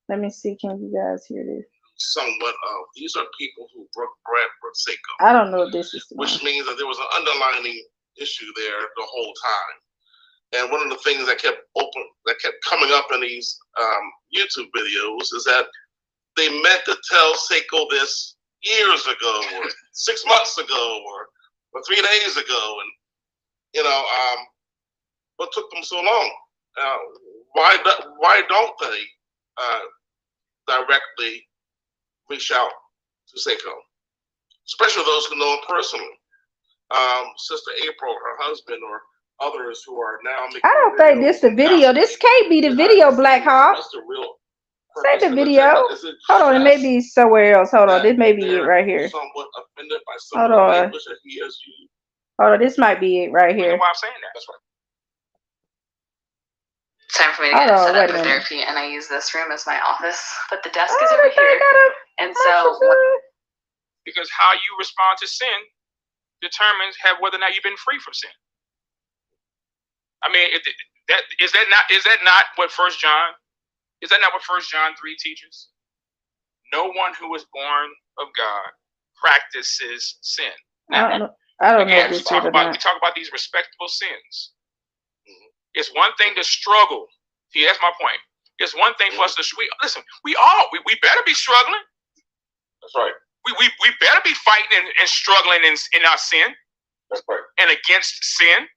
Let me see. Can you guys hear this? Somewhat of these are people who broke bread for Saiko. I don't know if this is which means that there was an underlying issue there the whole time. And one of the things that kept coming up in these YouTube videos is that they meant to tell Saiko this years ago, or 6 months ago, or 3 days ago, and you know, what took them so long? Why don't they directly reach out to Saiko, especially those who know him personally? Sister April, her husband, or others who are now making. I don't think this the video. This can't be the video, Black Hawk. That's the real. Say the video. Hold on, it may be somewhere else. Hold on, this may be it right here. Somewhat offended by some Hold of the on. language that he has used. Hold on, this might be it right here. Why I'm saying that? That's right. Time for me to get set up for therapy, and I use this room as my office, but the desk is over here. And so, because how you respond to sin determines whether or not you've been free from sin. I mean, is that not what 1 John? Is that not what 1 John 3 teaches? No one who is born of God practices sin. Now, I don't again, know. we talk about these respectable sins. It's one thing to struggle. See, that's my point. It's one thing for us to listen. We better be struggling. That's right. We better be fighting and struggling in our sin. That's right. And against sin.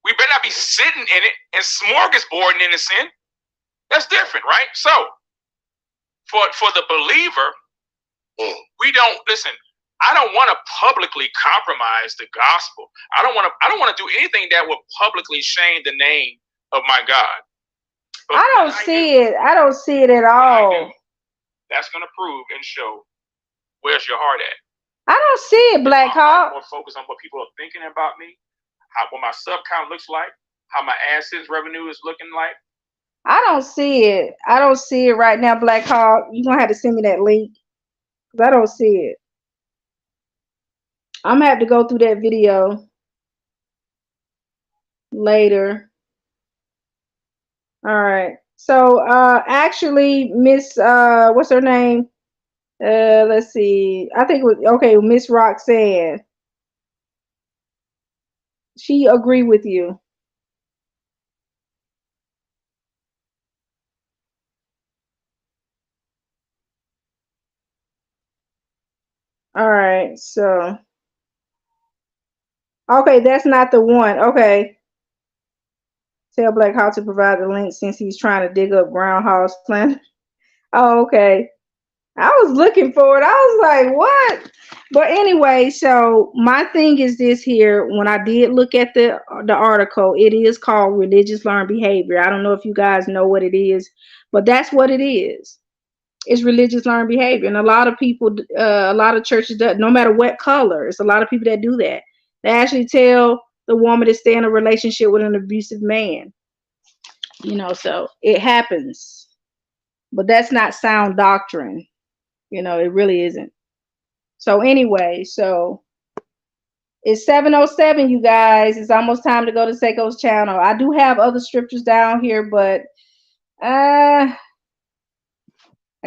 We better not be sitting in it and smorgasbording in the sin. That's different, right? So, for the believer, we don't listen. I don't want to publicly compromise the gospel. I don't want to do anything that would publicly shame the name of my God. But I don't see it. I don't see it at all. That's going to prove and show where's your heart at. I don't see it, Black Hawk. More focus on what people are thinking about me, what my sub count looks like, how my AdSense revenue is looking like. I don't see it. I don't see it right now, Black Hawk. You're going to have to send me that link because I don't see it. I'm going to have to go through that video later. All right. So, actually, Miss, what's her name? Let's see. I think it was, okay, Miss Roxanne. She agreed with you. All right. So, okay, that's not the one. Okay. Tell Black how to provide the link since he's trying to dig up groundhog slander. Oh, okay. I was looking for it. I was like, what? But anyway, so my thing is this here. When I did look at the article, it is called Religious Learned Behavior. I don't know if you guys know what it is, but that's what it is. It's religious learned behavior. And a lot of people, a lot of churches, no matter what color, it's a lot of people that do that. They actually tell the woman to stay in a relationship with an abusive man. You know, so it happens. But that's not sound doctrine. You know, it really isn't. So anyway, so it's 7:07, you guys. It's almost time to go to Saiko's channel. I do have other scriptures down here, but I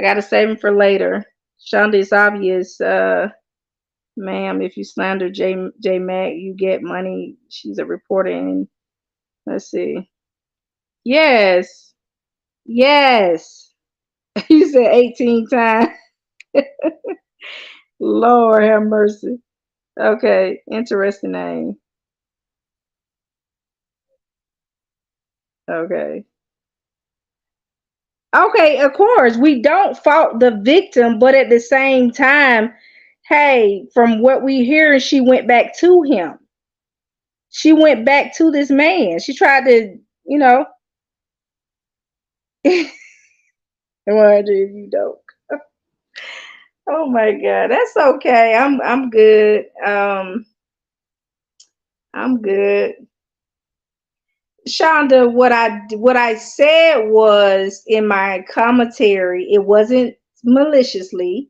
gotta save them for later. Shonda, it's obvious, ma'am, if you slander J Mac, you get money. She's a reporter, and let's see. Yes. Yes. You said 18 times. Lord have mercy. Okay, interesting name. Okay. Okay, of course, we don't fault the victim, but at the same time, hey, from what we hear, she went back to him. She went back to this man. She tried to, you know. I wonder if you don't. Oh my God, that's okay. I'm good. I'm good. Shonda, what I said was in my commentary, it wasn't maliciously.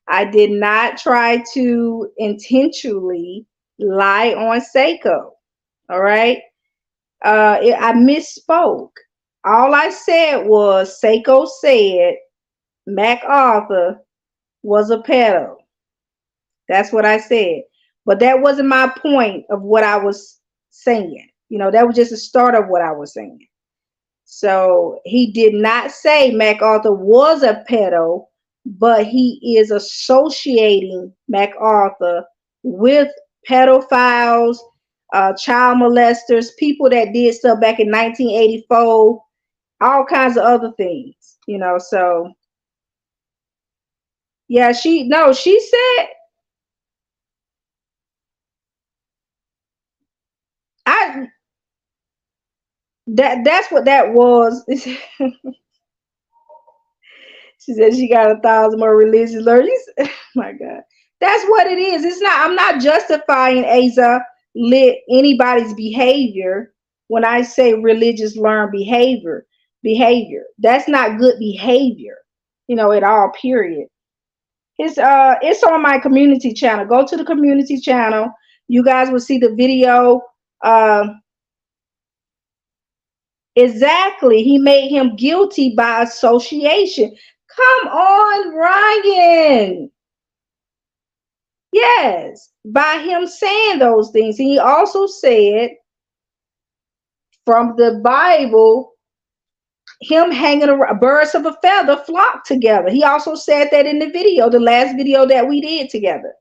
I did not try to intentionally lie on Saiko. All right. I misspoke. All I said was Saiko said MacArthur was a pedo. That's what I said. But that wasn't my point of what I was saying. You know, that was just the start of what I was saying. So he did not say MacArthur was a pedo, but he is associating MacArthur with pedophiles, child molesters, people that did stuff back in 1984, all kinds of other things, you know. So yeah, she said that's what that was. She said she got 1,000 more religious learners. Oh my God. That's what it is. It's not, I'm not justifying anybody's behavior when I say religious learned behavior. That's not good behavior, you know, at all, period. It's on my community channel. Go to the community channel. You guys will see the video. Exactly. He made him guilty by association. Come on, Ryan. Yes, by him saying those things. He also said from the Bible, him hanging around, birds of a feather flock together. He also said that in the video, the last video that we did together.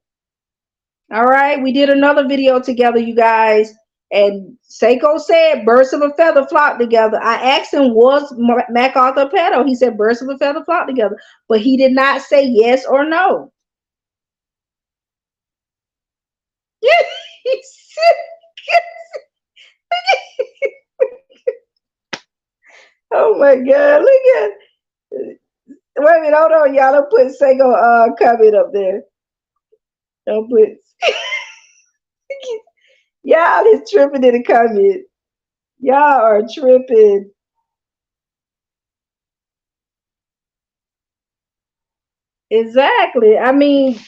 All right, we did another video together, you guys. And Saiko said birds of a feather flock together. I asked him, was MacArthur a pedo? He said birds of a feather flock together. But he did not say yes or no. Oh my God, look at, wait a minute, hold on, y'all. Don't put Saiko comment up there. Don't put y'all is tripping in the comment. Y'all are tripping. Exactly. I mean,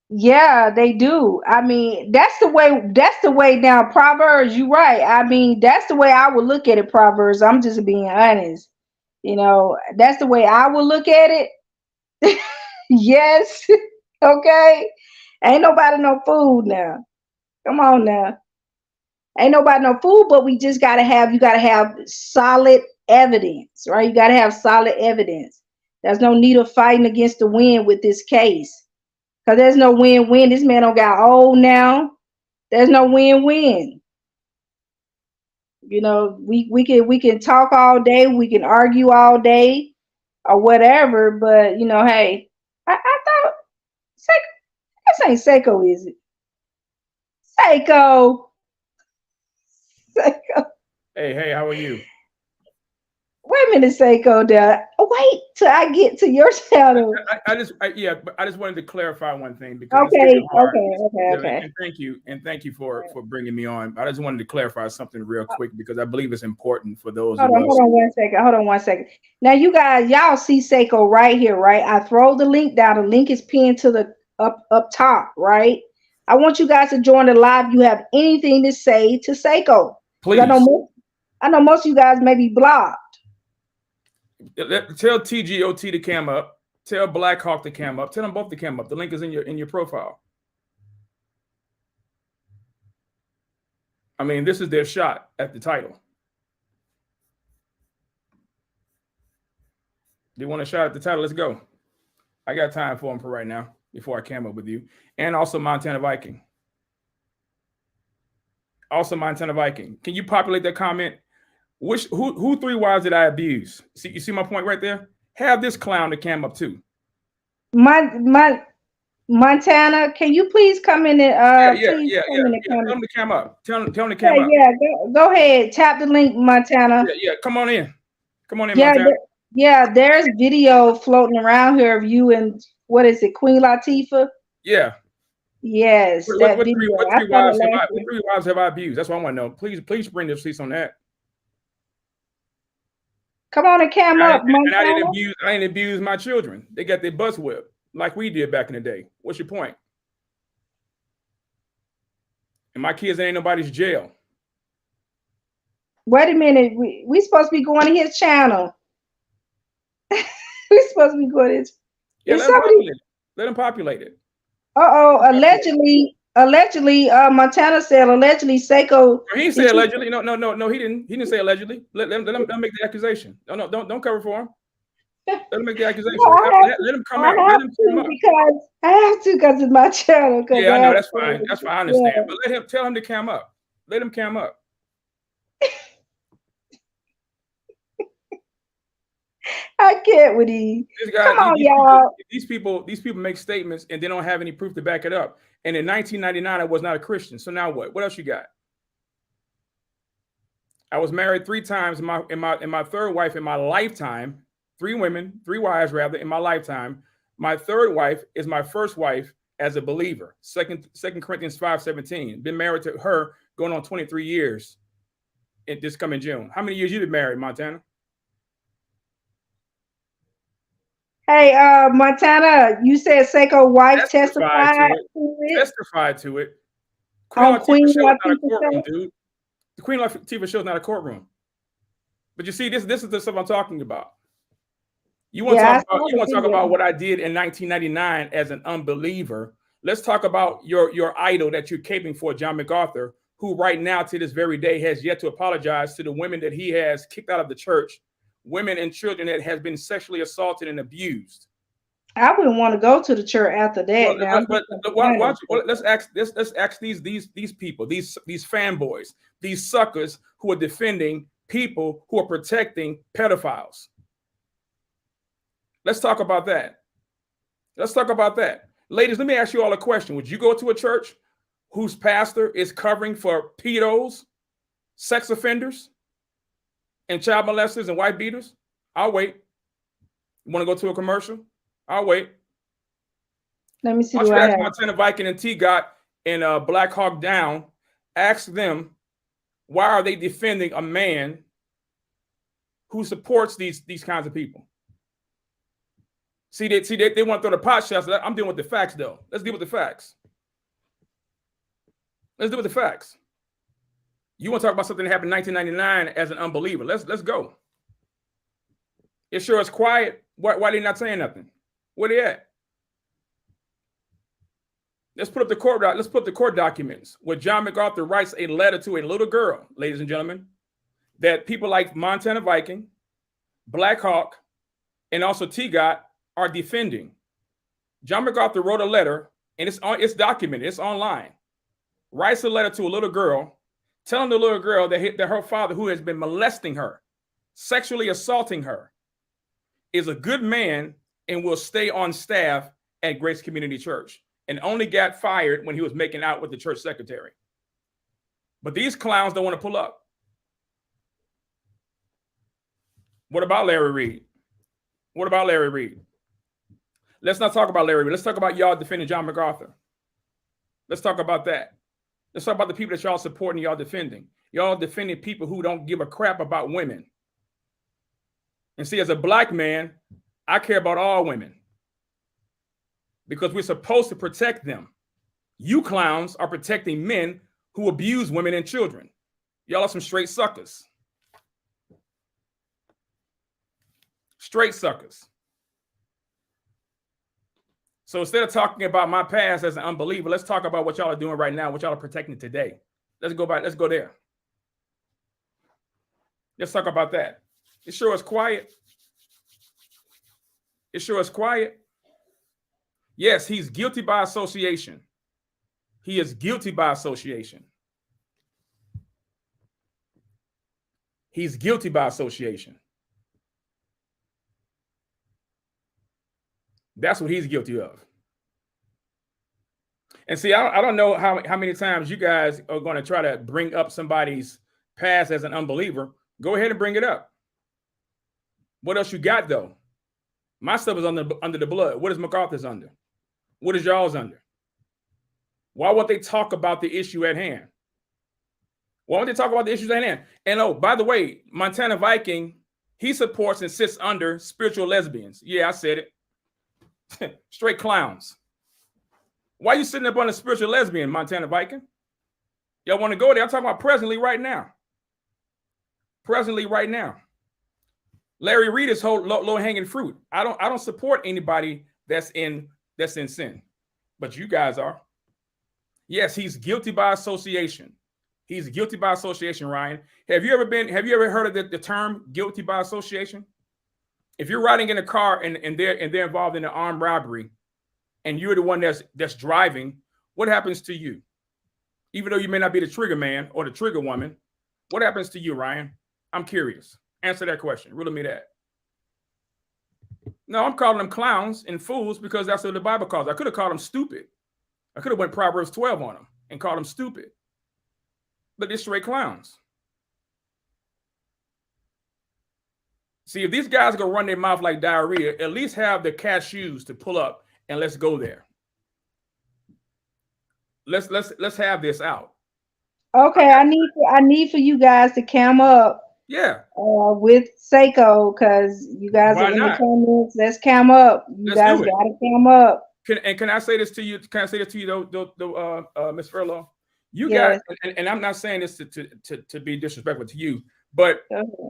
yeah, they do. I mean, that's the way now. Proverbs, you're right. I mean, that's the way I would look at it, Proverbs. I'm just being honest. That's the way I would look at it. Yes. Okay. Ain't nobody no food now. Come on now. Ain't nobody no food, but you gotta have solid evidence, right? You gotta have solid evidence. There's no need of fighting against the wind with this case. Because there's no win-win. This man don't got old now. There's no win-win. We can talk all day, we can argue all day or whatever, but hey, I thought Seiko, this ain't Saiko, is it? Saiko. Hey, how are you? Wait a minute, Saiko. Wait till I get to your channel. I just wanted to clarify one thing because okay. And thank you for bringing me on. I just wanted to clarify something real quick because I believe it's important for those. Hold on one second. Now, you guys, y'all see Saiko right here, right? I throw the link down. The link is pinned to the up top, right? I want you guys to join the live. You have anything to say to Saiko? Please. I know most of you guys may be blocked. Tell TGOT to cam up. Tell Black Hawk to cam up. Tell them both to cam up. The link is in your profile. I mean, this is their shot at the title. They want a shot at the title. Let's go. I got time for them for right now before I cam up with you. And also Montana Viking. Can you populate that comment? Who 3 wives did I abuse? You see my point right there? Have this clown to cam up too. Montana, can you please come in and Tell them to cam up. Tell them to cam up. Yeah, go ahead. Tap the link, Montana. Yeah, come on in. Montana. There's video floating around here of you and what is it, Queen Latifah? Yeah. Yes, what 3 wives have I abused? That's what I want to know. Please bring the receipts on that. Come on and cam up, Montana. I didn't abuse my children. They got their butts whipped like we did back in the day. What's your point? And my kids ain't nobody's jail. Wait a minute. We supposed to be going to his channel. We supposed to be going to his. Yeah, let him populate it. Allegedly, Montana said allegedly Saiko. He said allegedly. No, he didn't. He didn't say allegedly. Let him make the accusation. No, don't cover for him. Let him make the accusation. Let him come out. Let him come up. Because I have to, because it's my channel. Yeah, I know, that's fine. That's fine. I understand. Yeah. But tell him to cam up. Let him cam up. I can't with these. Come on, y'all. These people make statements and they don't have any proof to back it up. And in 1999, I was not a Christian. So now what? What else you got? I was married 3 times. In my third wife in my lifetime, 3 wives rather in my lifetime. My third wife is my first wife as a believer. 2 Corinthians 5:17. Been married to her going on 23 years in this coming June. How many years you been married, Montana? Hey, Montana, you said Saiko's wife testified to it. Queen Latifah show is not a courtroom, dude. The Queen Latifah show is not a courtroom. But you see, this is the stuff I'm talking about. You want to talk about what I did in 1999 as an unbeliever. Let's talk about your idol that you're caping for, John MacArthur, who right now to this very day has yet to apologize to the women that he has kicked out of the church, women and children that has been sexually assaulted and abused. I wouldn't want to go to the church after that. Let's ask these people, these fanboys, these suckers who are defending people who are protecting pedophiles. Let's talk about that. Ladies, let me ask you all a question. Would you go to a church whose pastor is covering for pedos, sex offenders, and child molesters and wife beaters? I'll wait. You want to go to a commercial? I'll wait. Let me see. Why don't you ask Montana Viking and T-Got and Black Hawk Down? Ask them Why are they defending a man who supports these kinds of people? See, they want to throw the pot shots. I'm dealing with the facts, though. Let's deal with the facts. Let's deal with the facts. You want to talk about something that happened in 1999 as an unbeliever? Let's go. It sure is quiet. Why they not saying nothing? Where they at? Let's put up the court. Let's put up the court documents where John MacArthur writes a letter to a little girl, ladies and gentlemen, that people like Montana Viking, Black Hawk, and also T-Got are defending. John MacArthur wrote a letter, and it's documented. It's online. Writes a letter to a little girl, telling the little girl that her father, who has been molesting her, sexually assaulting her, is a good man and will stay on staff at Grace Community Church, and only got fired when he was making out with the church secretary. But these clowns don't want to pull up. What about Larry Reid? What about Larry Reid? Let's not talk about Larry Reid. Let's talk about y'all defending John MacArthur. Let's talk about that. Let's talk about the people that y'all supporting, y'all defending. Y'all defending people who don't give a crap about women. And see, as a black man, I care about all women because we're supposed to protect them. You clowns are protecting men who abuse women and children. Y'all are some straight suckers. Straight suckers. So instead of talking about my past as an unbeliever, let's talk about what y'all are doing right now, what y'all are protecting today. Let's go back. Let's go there. Let's talk about that. It sure is quiet. It sure is quiet. Yes, he's guilty by association. He is guilty by association. He's guilty by association. That's what he's guilty of. And see, I don't know how many times you guys are going to try to bring up somebody's past as an unbeliever. Go ahead and bring it up. What else you got, though? My stuff is under the blood. What is MacArthur's under? What is y'all's under? Why won't they talk about the issue at hand? Why won't they talk about the issues at hand? And oh, by the way, Montana Viking, he supports and sits under spiritual lesbians. Yeah, I said it. Straight clowns. Why are you sitting up on a spiritual lesbian, Montana Viking? Y'all want to go there? I'm talking about presently right now. Presently right now. Larry Reid is low-hanging fruit. I don't support anybody that's in sin. But you guys are. Yes, he's guilty by association. He's guilty by association, Ryan. Have you ever heard of the term guilty by association? If you're riding in a car and they're involved in an armed robbery and you're the one that's driving, what happens to you? Even though you may not be the trigger man or the trigger woman, what happens to you, Ryan? I'm curious. Answer that question. Riddle me that. No, I'm calling them clowns and fools because that's what the Bible calls. I could have called them stupid. I could have went Proverbs 12 on them and called them stupid. But they're straight clowns. See, if these guys are going to run their mouth like diarrhea, at least have the cashews to pull up and let's go there. Let's have this out. Okay, I need for you guys to cam up. Yeah. With Saiko, because you guys are in the comments. Let's cam up. You guys gotta cam up. Can I say this to you? Can I say this to you, though, Ms. Furlow? You guys, and I'm not saying this to be disrespectful to you, but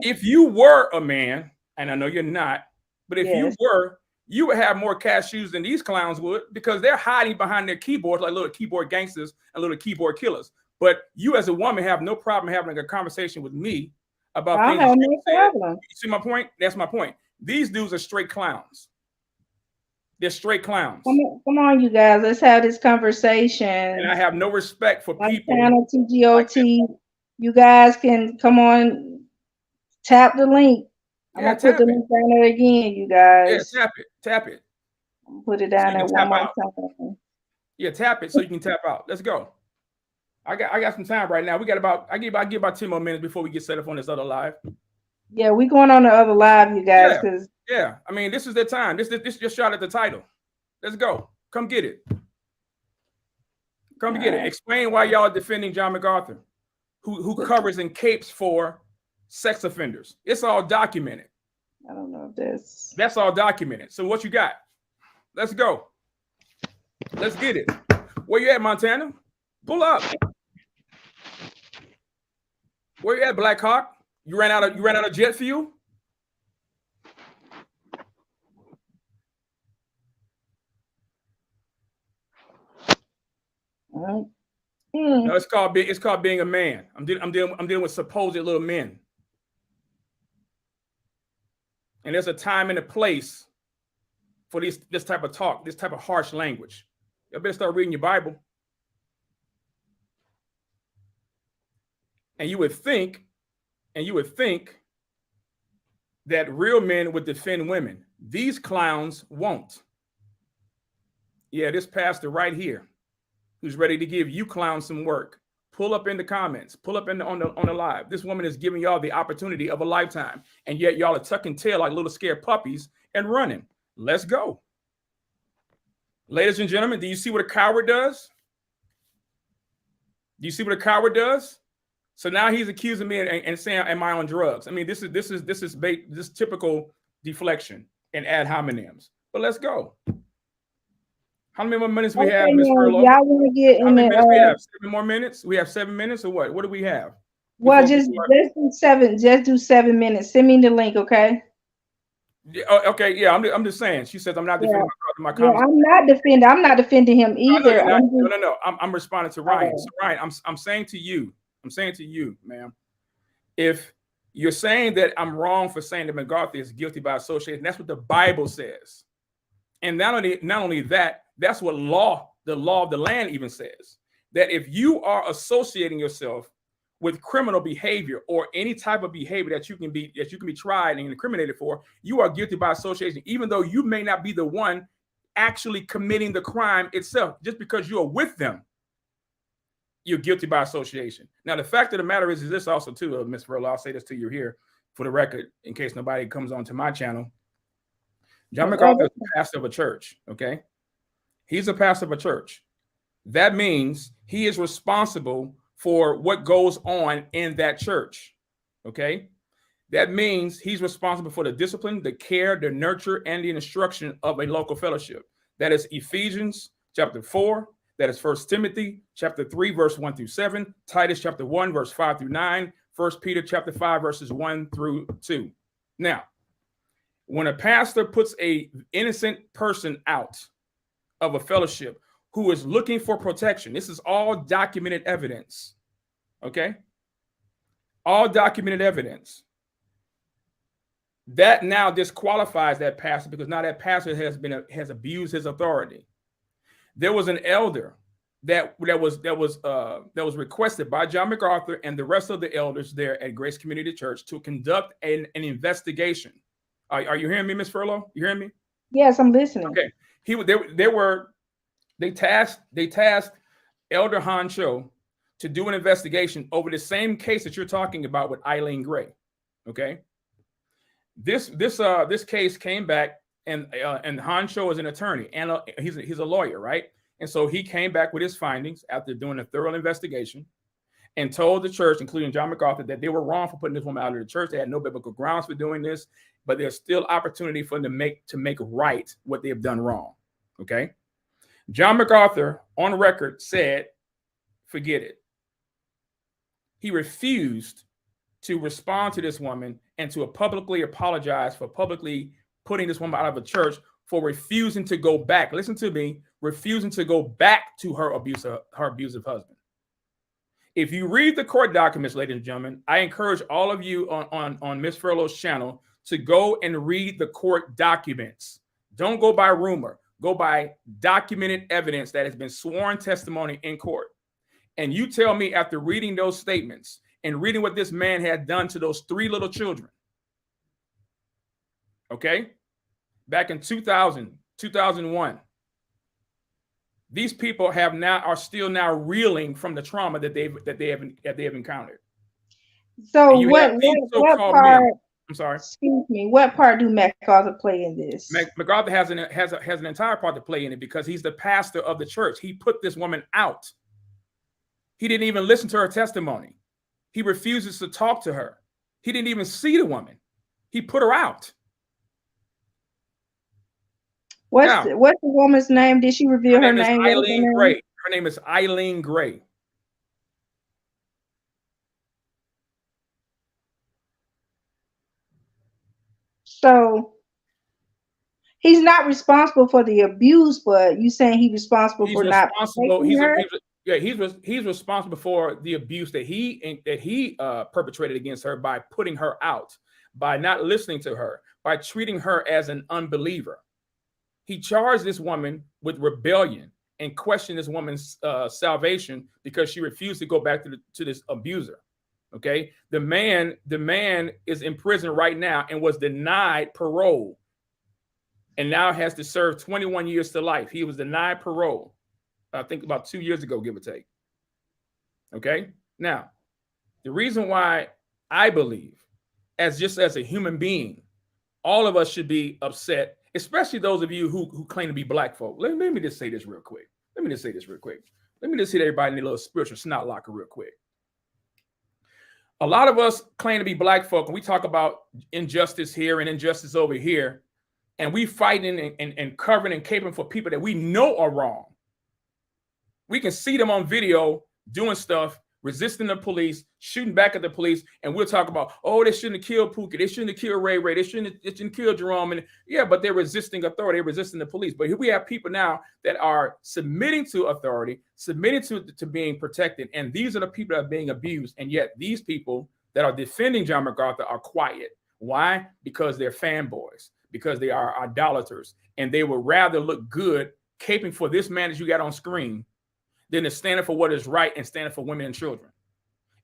if you were a man, and I know you're not, but if you were, you would have more cashews than these clowns would because they're hiding behind their keyboards like little keyboard gangsters and little keyboard killers. But you as a woman have no problem having a conversation with me about things. No problem. You see my point? That's my point. These dudes are straight clowns. They're straight clowns. Come on, you guys. Let's have this conversation. And I have no respect for people. Channel TGOT. Like you guys can come on, tap the link. I'm gonna put the link down there again, you guys. Yeah, tap it. Put it down there one more time. Yeah, tap it so you can tap out. Let's go. I got some time right now. We got I give about 10 more minutes before we get set up on this other live. Yeah, we going on the other live, you guys. Yeah. I mean, this is the time. This is your shot at the title. Let's go. Come get it. Come get it. Explain why y'all are defending John MacArthur. who covers and capes for sex offenders. It's all documented. I don't know if that's all documented. So what you got? Let's go. Let's get it. Where you at, Montana? Pull up. Where you at, Black Hawk? You ran out of jet fuel? No, it's called being a man. I'm dealing with supposed little men. And there's a time and a place for this type of talk, this type of harsh language. You better start reading your Bible. And you would think that real men would defend women. These clowns won't. Yeah, this pastor right here, who's ready to give you clowns some work. Pull up in the comments. Pull up on the live. This woman is giving y'all the opportunity of a lifetime, and yet y'all are tucking tail like little scared puppies and running. Let's go. Ladies and gentlemen, do you see what a coward does? Do you see what a coward does? So now he's accusing me and saying, "Am I on drugs?" I mean, this is typical deflection and ad hominems. But let's go. How many more minutes we have, Ms. Furlow? Y'all want to get in minutes we have? 7 more minutes? We have 7 minutes or what? What do we have? Well, just do 7. Just do 7 minutes. Send me the link, okay? Yeah, okay, yeah. I'm just saying. She says I'm not defending my comments. Yeah, I'm not defending him either. No. I'm responding to Ryan. So Ryan, I'm saying to you, ma'am, if you're saying that I'm wrong for saying that MacArthur is guilty by association, that's what the Bible says. And not only that, that's what the law of the land even says, that if you are associating yourself with criminal behavior or any type of behavior that you can be tried and incriminated for, you are guilty by association, even though you may not be the one actually committing the crime itself. Just because you are with them, you're guilty by association. Now, the fact of the matter is this also too, Ms. Furlow, I'll say this to you here for the record, in case nobody comes onto my channel. John MacArthur is a pastor of a church, okay? He's a pastor of a church. That means he is responsible for what goes on in that church, okay? That means he's responsible for the discipline, the care, the nurture, and the instruction of a local fellowship. That is Ephesians chapter 4. That is 1 Timothy chapter 3, verse 1 through 7. Titus chapter 1, verse 5 through 9. 1 Peter chapter 5, verses 1 through 2. Now, when a pastor puts a innocent person out of a fellowship who is looking for protection, this is all documented evidence, okay? All documented evidence. That now disqualifies that pastor, because now that pastor has abused his authority. There was an elder that was requested by John MacArthur and the rest of the elders there at Grace Community Church to conduct an investigation. Are you hearing me, Ms. Furlow? You hearing me? Yes, I'm listening. Okay. They tasked Elder Honcho to do an investigation over the same case that you're talking about with Eileen Gray. Okay. This case came back, and Honcho is an attorney and he's a lawyer, right? And so he came back with his findings after doing a thorough investigation and told the church, including John MacArthur, that they were wrong for putting this woman out of the church. They had no biblical grounds for doing this, but there's still opportunity for them to make right what they have done wrong. Okay. John MacArthur on record said, forget it. He refused to respond to this woman and to publicly apologize for publicly putting this woman out of a church for refusing to go back. Listen to me, refusing to go back to her abusive husband. If you read the court documents, ladies and gentlemen, I encourage all of you on Ms. Furlow's channel to go and read the court documents. Don't go by rumor. Go by documented evidence that has been sworn testimony in court. And you tell me, after reading those statements and reading what this man had done to those 3 little children, okay, back in 2000, 2001, these people are still now reeling from the trauma that they have encountered. So what part? I'm sorry. Excuse me. What part do MacArthur play in this? MacArthur has an entire part to play in it, because he's the pastor of the church. He put this woman out. He didn't even listen to her testimony. He refuses to talk to her. He didn't even see the woman. He put her out. What's the woman's name? Did she reveal her name? Eileen Gray. Her name is Eileen Gray. So he's not responsible for the abuse, but you saying he's responsible for not protecting her? He's responsible for the abuse that he perpetrated against her by putting her out, by not listening to her, by treating her as an unbeliever. He charged this woman with rebellion and questioned this woman's salvation because she refused to go back to this abuser. Okay, the man is in prison right now and was denied parole, and now has to serve 21 years to life. He was denied parole, I think about 2 years ago, give or take. Okay, now the reason why I believe, as a human being, all of us should be upset, especially those of you who claim to be black folk. Let me just say this real quick. Let me just hit everybody in the little spiritual snot locker real quick. A lot of us claim to be black folk, and we talk about injustice here and injustice over here, and we fighting and covering and caping for people that we know are wrong. We can see them on video doing stuff, resisting the police, shooting back at the police, and we'll talk about, oh, they shouldn't have killed Pookie, they shouldn't have killed Ray, they shouldn't have killed Jerome, and yeah, but they're resisting authority, they're resisting the police. But here we have people now that are submitting to authority, submitting to being protected, and these are the people that are being abused, and yet these people that are defending John MacArthur are quiet. Why? Because they're fanboys, because they are idolaters, and they would rather look good caping for this man that you got on screen than to stand for what is right and stand for women and children.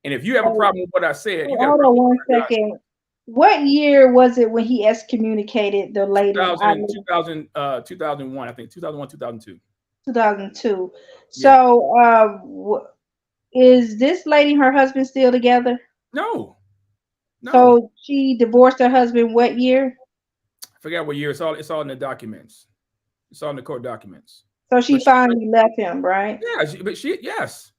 And if you have a problem with what I said, you got hold on 1 second. What year was it when he excommunicated the lady? 2001, I think 2001, 2002. 2002. So, is this lady and her husband still together? No. So she divorced her husband what year? I forgot what year. It's all in the documents. It's all in the court documents. So she finally left him, right? Yeah, yes.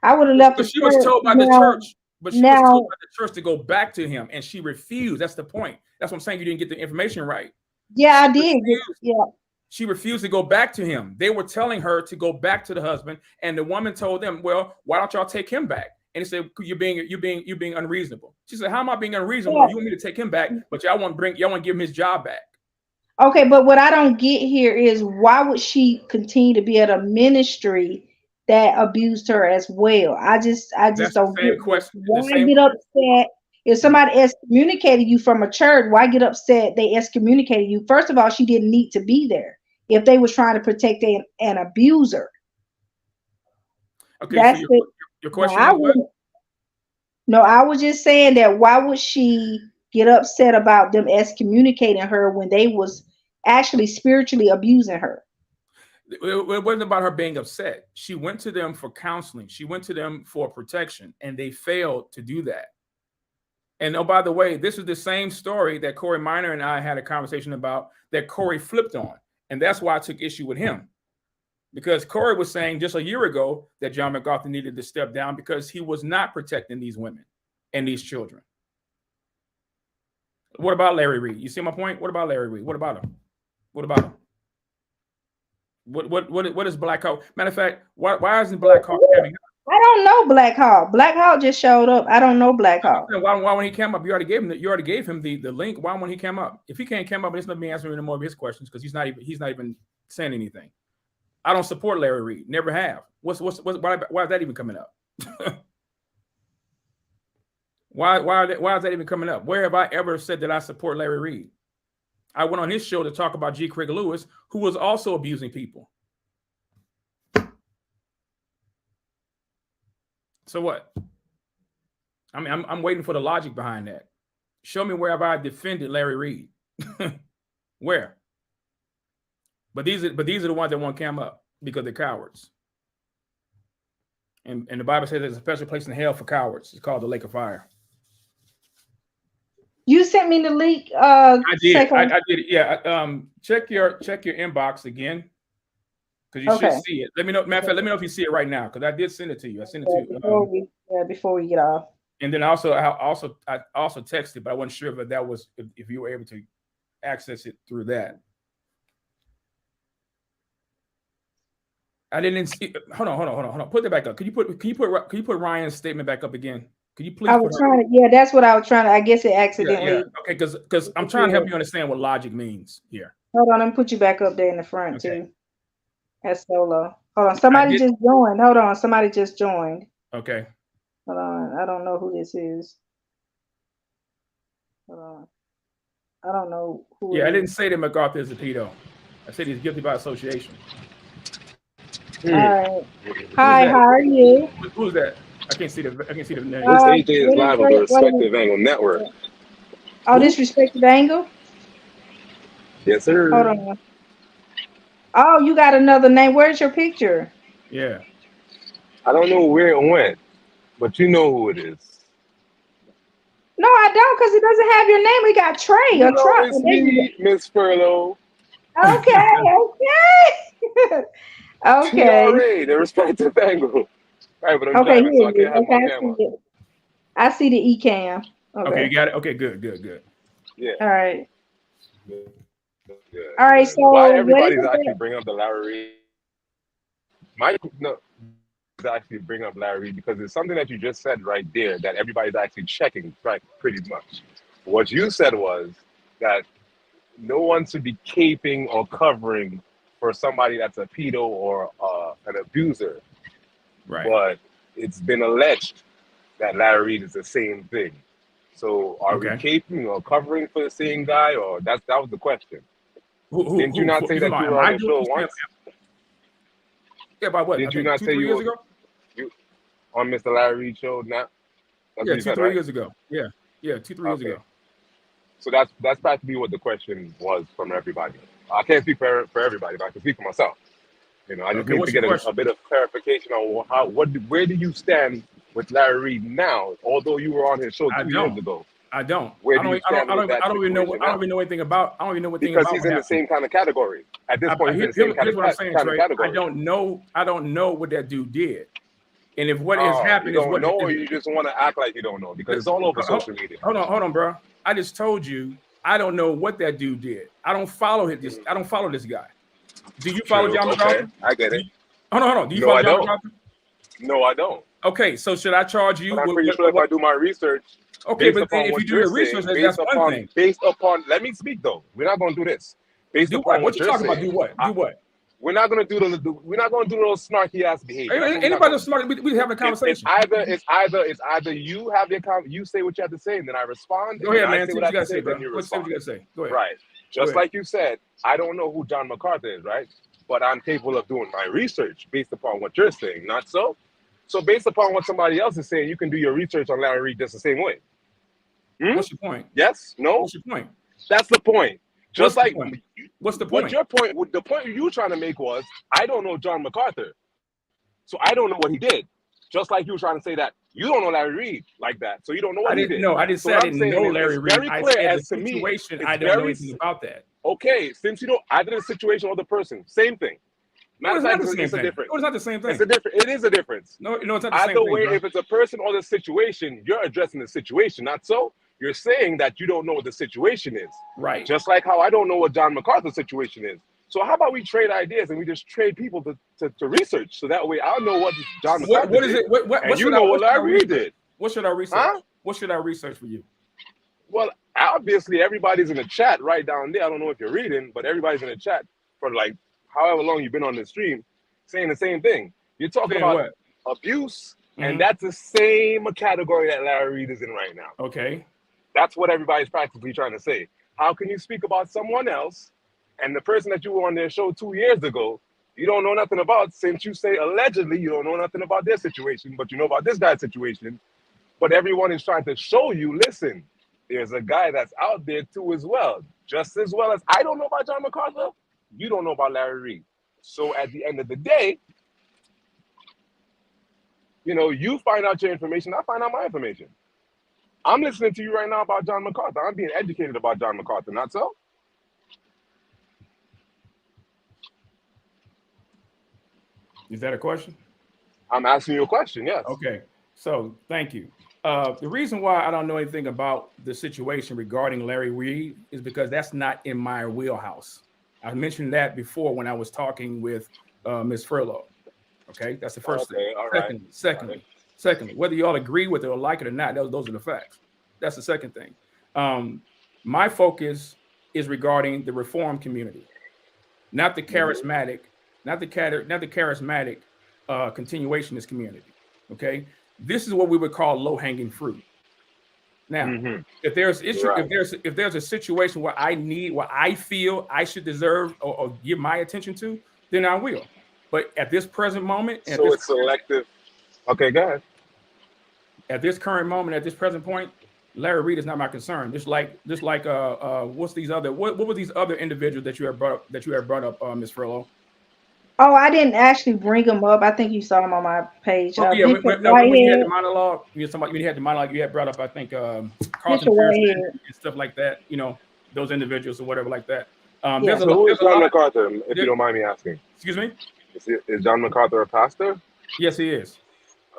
I would have left. But she was told by the church. But she was told by the church to go back to him, and she refused. That's the point. That's what I'm saying. You didn't get the information right. Yeah, I did. Yeah. She refused to go back to him. They were telling her to go back to the husband, and the woman told them, "Well, why don't y'all take him back?" And he said, "You're being unreasonable." She said, "How am I being unreasonable? Yeah. You want me to take him back, but y'all want to give him his job back." Okay, but what I don't get here is why would she continue to be at a ministry that abused her as well? I just don't get question. Why get upset if somebody excommunicated you from a church? Why get upset they excommunicated you? First of all, she didn't need to be there if they was trying to protect an abuser. Okay, that's so your question. No, I was just saying that why would she get upset about them excommunicating her when they was actually spiritually abusing her? It wasn't about her being upset. She went to them for counseling. She went to them for protection, and they failed to do that. And oh, by the way, this is the same story that Corey Minor and I had a conversation about that Corey flipped on. And that's why I took issue with him. Because Corey was saying just a year ago that John MacArthur needed to step down because he was not protecting these women and these children. What about Larry Reid? You see my point? What about Larry Reid? What about him? What about him? What is Black Hawk? Matter of fact, why isn't Black Hawk coming up? I don't know Black Hawk. Black Hawk just showed up. I don't know Black Hawk. Why when he came up, you already gave him the link. Why when he came up? If he can't come up, it's not me answering any more of his questions because he's not even saying anything. I don't support Larry Reid. Never have. Why is that even coming up? Why is that even coming up? Where have I ever said that I support Larry Reid? I went on his show to talk about G. Craig Lewis, who was also abusing people. So what? I mean, I'm waiting for the logic behind that. Show me where have I defended Larry Reid? Where? But these are the ones that won't come up because they're cowards. And the Bible says there's a special place in hell for cowards. It's called the lake of fire. You sent me the link. I did. I did. Yeah. Check your inbox again, because you Okay. should see it. Let me know. Matter of fact, let me know if you see it right now, because I did send it to you. I sent it to you. Before we get off. And then I also texted, but I wasn't sure if that was if you were able to access it through that. I didn't see. Hold on. Put that back up. Can you put Ryan's statement back up again? Can you please? I was trying to. Yeah, that's what I was trying to. I guess it accidentally. Yeah. Okay, because I'm trying to help you understand what logic means here. Hold on, let me put you back up there in the front too. That's solo. Hold on, somebody just joined. Hold on, somebody just joined. Okay. Hold on, I don't know who this is. Hold on, I don't know who. Yeah, I didn't say that MacArthur is a pedo. I said he's guilty by association. All right. Hi, how are you? Who's that? I can't see the name. This AJ is live on the Respective Angle Network. Oh, this Respective Angle? Yes, sir. Hold on. Oh, you got another name. Where's your picture? Yeah. I don't know where it went, but you know who it is. No, I don't, because it doesn't have your name. We got Trey or Trump. It's me, Miss Furlow. Okay. TRA, the Respective Angle. Right, but I'm driving, so I can't have my camera. I see the eCam. Okay, you got it. Okay, good. Yeah. All right. Good. All right. So why everybody's actually bringing up the Larry Reid? Actually bring up Larry Reid because it's something that you just said right there that everybody's actually checking right pretty much. What you said was that no one should be caping or covering for somebody that's a pedo or an abuser. Right. But it's been alleged that Larry Reid is the same thing. So are we caping or covering for the same guy, or that was the question? Didn't you not say that you were on the show once? Yeah, by what? Did you not say 2-3 years ago? You on Mr. Larry Reid show now? Yeah, 2-3 years ago. Yeah, 2-3 years ago. So that's practically what the question was from everybody. I can't speak for everybody, but I can speak for myself. You know, I just need to get a bit of clarification on where do you stand with Larry Reid now? Although you were on his show 2 years ago. I don't. Where do you stand with that? I don't even know anything about. Because he's in the same kind of category at this point. He's in the same kind of category. I don't know what that dude did, and if what has happened is what you don't know, or you just want to act like you don't know because it's all over social media. Hold on, bro. I just told you I don't know what that dude did. I don't follow this. I don't follow this guy. Do you follow John MacArthur? Okay, I get it. Hold on. Do you follow John MacArthur? No, I don't. Okay, so should I charge you? But I'm pretty sure if I do my research. Okay, but if you do your research, that's one thing. Based upon, let me speak though. We're not going to do this. Based upon what you talking about? Do what? Do what? We're not going to do little snarky ass behavior. Anybody that's smart, we have a conversation. It's either you have your you say what you have to say, and then I respond. Go ahead, man. Say what you got to say, bro. Let's say what you got to say. Go ahead. Right. Just like you said, I don't know who John MacArthur is, right? But I'm capable of doing my research based upon what you're saying. Not so. So based upon what somebody else is saying, you can do your research on Larry Reid just the same way. What's your point? Yes? No? What's your point? That's the point. Just like what's the point? What your point? The point you were trying to make was, I don't know John MacArthur, so I don't know what he did. Just like you were trying to say that you don't know Larry Reid like that, so you don't know what he did. No, I didn't say I didn't know Larry Reid. Very clear as to me. I don't know anything about that. Okay, since you know either the situation or the person, same thing. No, it's not the same thing. No, it's not the same thing. It is a difference. No, it's not the same thing. Either way, if it's a person or the situation, you're addressing the situation, not so. You're saying that you don't know what the situation is. Right. Just like how I don't know what John MacArthur's situation is. So how about we trade ideas and we just trade people to research, so that way I'll know what John MacArthur what is it? What you know what Larry Reid did. What should I research? Huh? What should I research for you? Well, obviously everybody's in the chat right down there. I don't know if you're reading, but everybody's in the chat for like however long you've been on the stream saying the same thing. You're talking about abuse, and that's the same category that Larry Reid is in right now. Okay. That's what everybody's practically trying to say. How can you speak about someone else and the person that you were on their show 2 years ago, you don't know nothing about, since you say allegedly you don't know nothing about their situation, but you know about this guy's situation. But everyone is trying to show you, listen, there's a guy that's out there too as well. Just as well as I don't know about John MacArthur, you don't know about Larry Reid. So at the end of the day, you know, you find out your information, I find out my information. I'm listening to you right now about John MacArthur. I'm being educated about John MacArthur, not so? Is that a question? I'm asking you a question, yes. Okay. So thank you. The reason why I don't know anything about the situation regarding Larry Reid is because that's not in my wheelhouse. I mentioned that before when I was talking with Ms. Furlow. Okay, that's the first thing. All right. Secondly, whether you all agree with it or like it or not, those are the facts. That's the second thing. My focus is regarding the reform community, not the charismatic, not the charismatic continuationist community. Okay, this is what we would call low-hanging fruit. Now, if there's issue, Right. if there's a situation where I feel I should deserve or give my attention to, then I will. But at this present moment, So it's selective. Okay, go ahead. At this current moment, at this present point, Larry Reid is not my concern. Just like what's these other what were these other individuals that you have brought up, Ms. Furlow? Oh, I didn't actually bring them up. I think you saw them on my page. Oh, yeah, when you had the monologue, you had the monologue, you had brought up, I think, Carlton Pearson and stuff like that. You know, those individuals or whatever like that. Who is John MacArthur, if you don't mind me asking? Excuse me? Is John MacArthur a pastor? Yes, he is.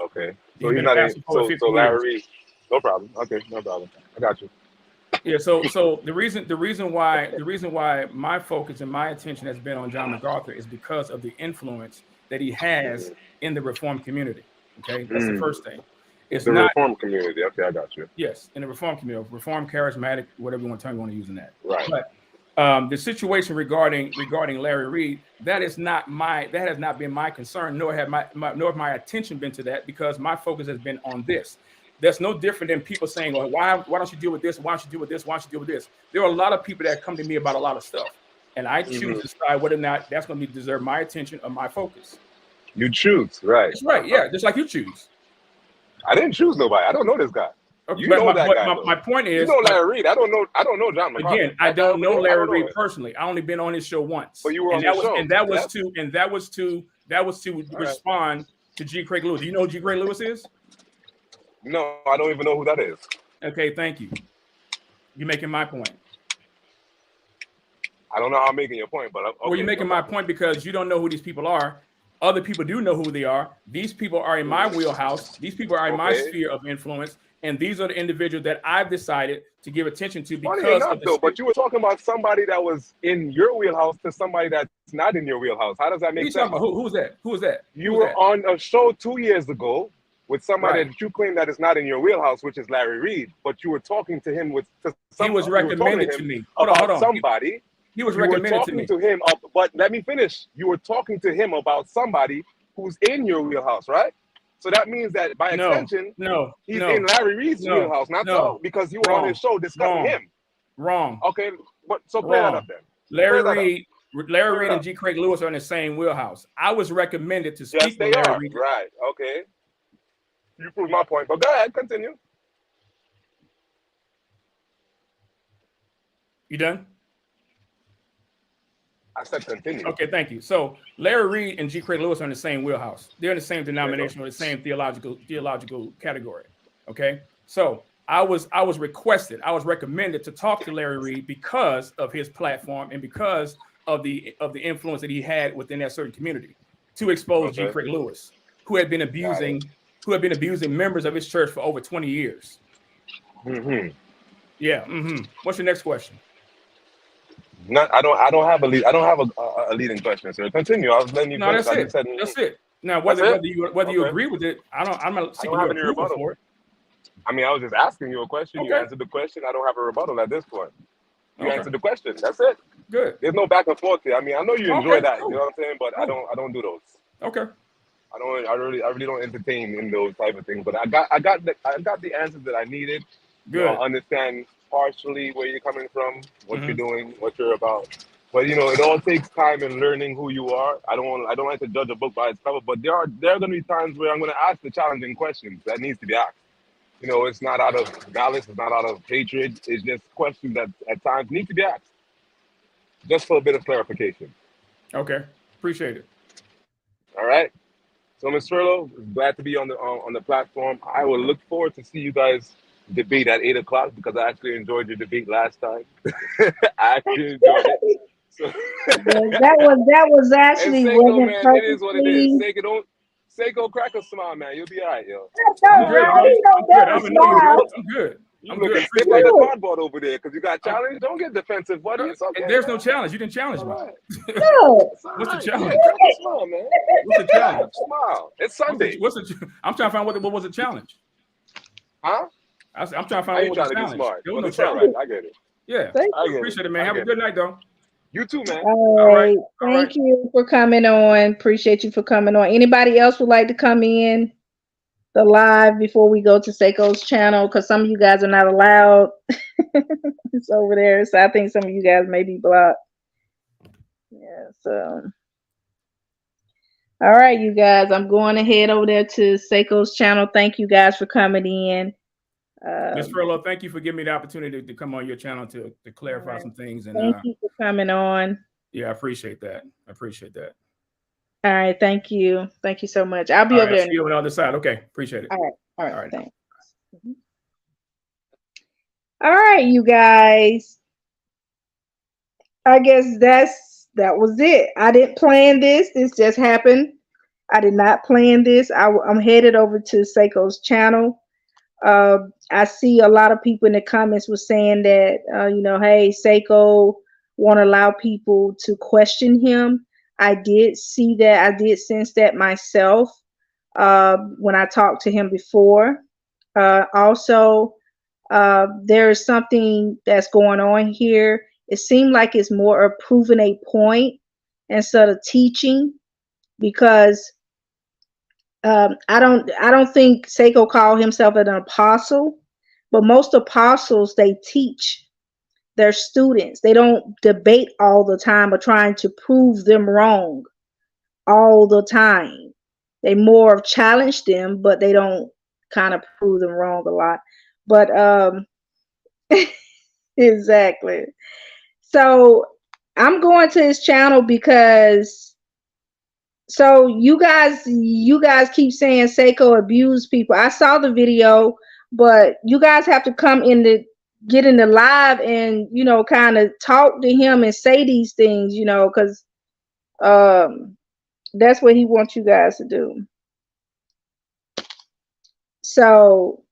Okay, so he's not. So Larry Reid. No problem. Okay, no problem. I got you. Yeah. So the reason why my focus and my attention has been on John MacArthur is because of the influence that he has in the reform community. Okay, that's the first thing. It's the not reform community. Okay, I got you. Yes, in the reform community, reform, charismatic, whatever you want to use in that. Right. But the situation regarding Larry Reid, that has not been my concern, nor have my attention been to that, because my focus has been on this. That's no different than people saying, well, why don't you deal with this? Why don't you deal with this? Why don't you deal with this? There are a lot of people that come to me about a lot of stuff, and I choose to decide whether or not that's going to deserve my attention or my focus. You choose, right? That's right. Yeah, just like you choose. I didn't choose nobody. I don't know this guy. Okay, you know that guy. My point is, you know Larry Reid. I don't know John MacArthur. Again, I don't know Larry Reid personally. I only been on his show once. But you were on his show. And that was to respond to G. Craig Lewis. Do you know who G. Craig Lewis is? No, I don't even know who that is. Okay, thank you. You're making my point. I don't know how I'm making your point, but okay, well, you're making my point because you don't know who these people are. Other people do know who they are. These people are in my wheelhouse. These people are in my sphere of influence, and these are the individuals that I've decided to give attention to because of the but you were talking about somebody that was in your wheelhouse to somebody that's not in your wheelhouse. How does that make sense? Who's that? Who was that? You were on a show 2 years ago with somebody that you claim that is not in your wheelhouse, which is Larry Reid, but you were talking to him he was recommended to me. Hold on. Somebody. He was recommended to me. To him, but let me finish. You were talking to him about somebody who's in your wheelhouse, right? So that means that by extension, he's in Larry Reid's wheelhouse, not so, because you were on his show discussing him. Wrong. Okay, so play that up then. Larry Reid and G. Craig Lewis are in the same wheelhouse. I was recommended to speak with Larry Reid. Right. Okay. You proved my point, but go ahead, continue. You done? I said continue. Okay, thank you. So Larry Reid and G. Craig Lewis are in the same wheelhouse. They're in the same denomination or the same theological category. Okay. So I was recommended to talk to Larry Reid because of his platform and because of the influence that he had within that certain community to expose G. Craig Lewis, who had been abusing members of his church for over 20 years. Yeah. What's your next question? I don't have a leading question, sir. Continue. I was letting you. No, that's it. That's it. Now, whether you agree with it, I'm not seeking your approval for it. I mean, I was just asking you a question. You answered the question. I don't have a rebuttal at this point. You answered the question. That's it. Good. There's no back and forth here. I mean, I know you enjoy that. Cool. You know what I'm saying? But I don't do those. Okay. I really don't entertain in those type of things. But I got the answers that I needed. Good. You know, understand partially where you're coming from, what you're doing, what you're about. But it all takes time and learning who you are. I don't like to judge a book by its cover, but there are going to be times where I'm going to ask the challenging questions that needs to be asked. It's not out of malice, it's not out of hatred. It's just questions that at times need to be asked, just for a bit of clarification. Okay, appreciate it. All right. So, Ms. Furlow, glad to be on the platform. I will look forward to see you guys debate at 8:00 because I actually enjoyed your debate last time. I actually enjoyed it. So, that was actually and Saiko, wasn't man, it is what it is. purposely. Saiko, crack a smile, man. You'll be all right, yo. No, I'm good, bro. Ryan, you don't I'm good. I never don't know you, bro. smile. I'm good. You I'm looking good. stiff Appreciate like it. a cardboard over there because you got challenged. Don't get defensive, buddy. It's okay. There's no challenge. You didn't challenge me. All right. Look. It's all What's the right. challenge? Yeah, crack a smile, man. What's the challenge? Smile. It's Sunday. I'm trying to find what was the challenge. Huh? I'm trying to Are find you what was trying the to get challenge. smart? There was Well, no it's all challenge. right. I get it. Yeah. I get Appreciate it, man. I Have a get good it. night, though. You too, man. All right. Thank you for coming on. Appreciate you for coming on. Anybody else would like to come in the live before we go to Saiko's channel? Because some of you guys are not allowed. It's over there. So I think some of you guys may be blocked. Yeah, so. All right, you guys. I'm going to head over there to Saiko's channel. Thank you guys for coming in. Ms. Furlow, thank you for giving me the opportunity to come on your channel to clarify some things. And thank you for coming on. Yeah, I appreciate that. All right, thank you. Thank you so much. I'll be over there. See you on the other side. Okay, appreciate it. All right. Thanks. All right, you guys. I guess that was it. I didn't plan this. This just happened. I did not plan this. I'm headed over to Saiko's channel. I see a lot of people in the comments were saying that, hey, Saiko won't allow people to question him. I did see that. I did sense that myself when I talked to him before. Also, there is something that's going on here. It seemed like it's more of proving a point instead of teaching, because I don't think Saiko called himself an apostle, but most apostles, they teach their students. They don't debate all the time or trying to prove them wrong all the time. They more of challenge them, but they don't kind of prove them wrong a lot. But exactly. So I'm going to his channel because you guys keep saying Saiko abused people. I saw the video, but you guys have to come get in the live and kind of talk to him and say these things, because that's what he wants you guys to do. So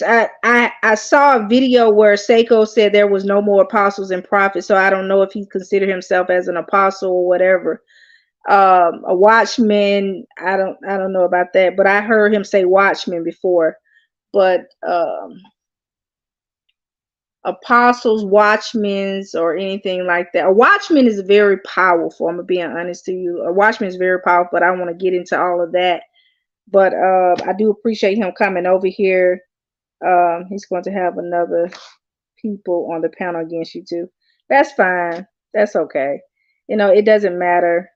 I saw a video where Saiko said there was no more apostles and prophets. So I don't know if he considered himself as an apostle or whatever. A watchman, I don't know about that, but I heard him say watchman before. But apostles, watchmen, or anything like that. A watchman is very powerful. I'm gonna be honest to you. A watchman is very powerful, but I don't want to get into all of that. But I do appreciate him coming over here. He's going to have another people on the panel against you too. That's fine. That's okay. It doesn't matter.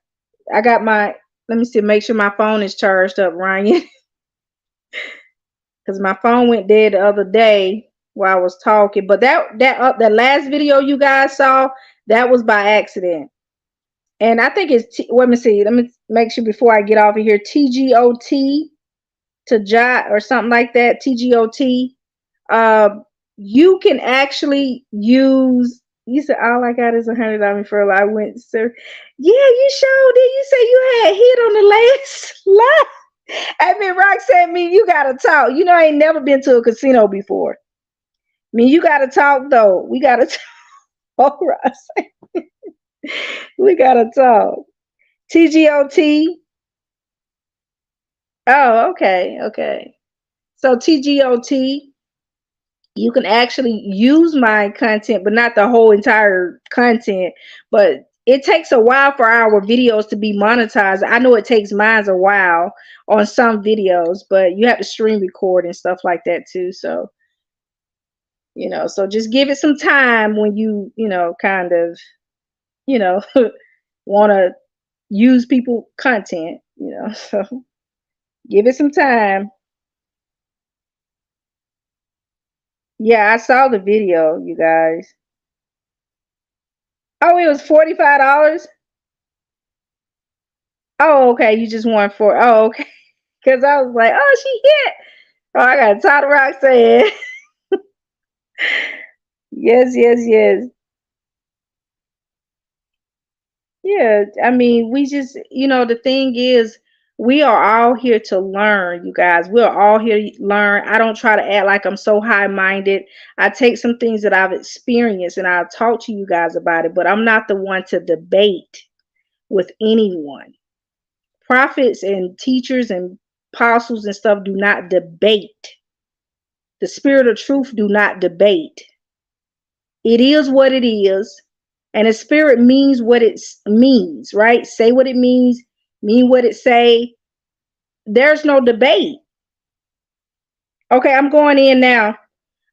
I got let me see, make sure my phone is charged up, Ryan. Because my phone went dead the other day while I was talking. But that last video you guys saw, that was by accident. And I think it's, let me make sure before I get off of here, TGOT to jot or something like that, TGOT. You can actually use, you said all I got is $100 for I went, sir. Yeah, you showed it. You said you had hit on the last live. I mean, Roxanne, you gotta talk. I ain't never been to a casino before. You gotta talk though. We gotta talk. All right. We gotta talk. TGOT. Oh, okay. So TGOT, you can actually use my content, but not the whole entire content. But it takes a while for our videos to be monetized. I know it takes mine a while on some videos, but you have to stream record and stuff like that too. So, so just give it some time when you kind of, want to use people content, so give it some time. Yeah, I saw the video, you guys. Oh, it was $45? Oh, okay. You just won oh, okay. Because I was like, oh, she hit. Oh, I got to talk to Roxanne. Yes. Yeah, I mean, we just, the thing is, we are all here to learn, you guys. We're all here to learn. I don't try to act like I'm so high-minded. I take some things that I've experienced and I'll talk to you guys about it, but I'm not the one to debate with anyone. Prophets and teachers and apostles and stuff do not debate. The spirit of truth do not debate. It is what it is. And the spirit means what it means, right? Say what it means, mean what it say. There's no debate. Okay, I'm going in now.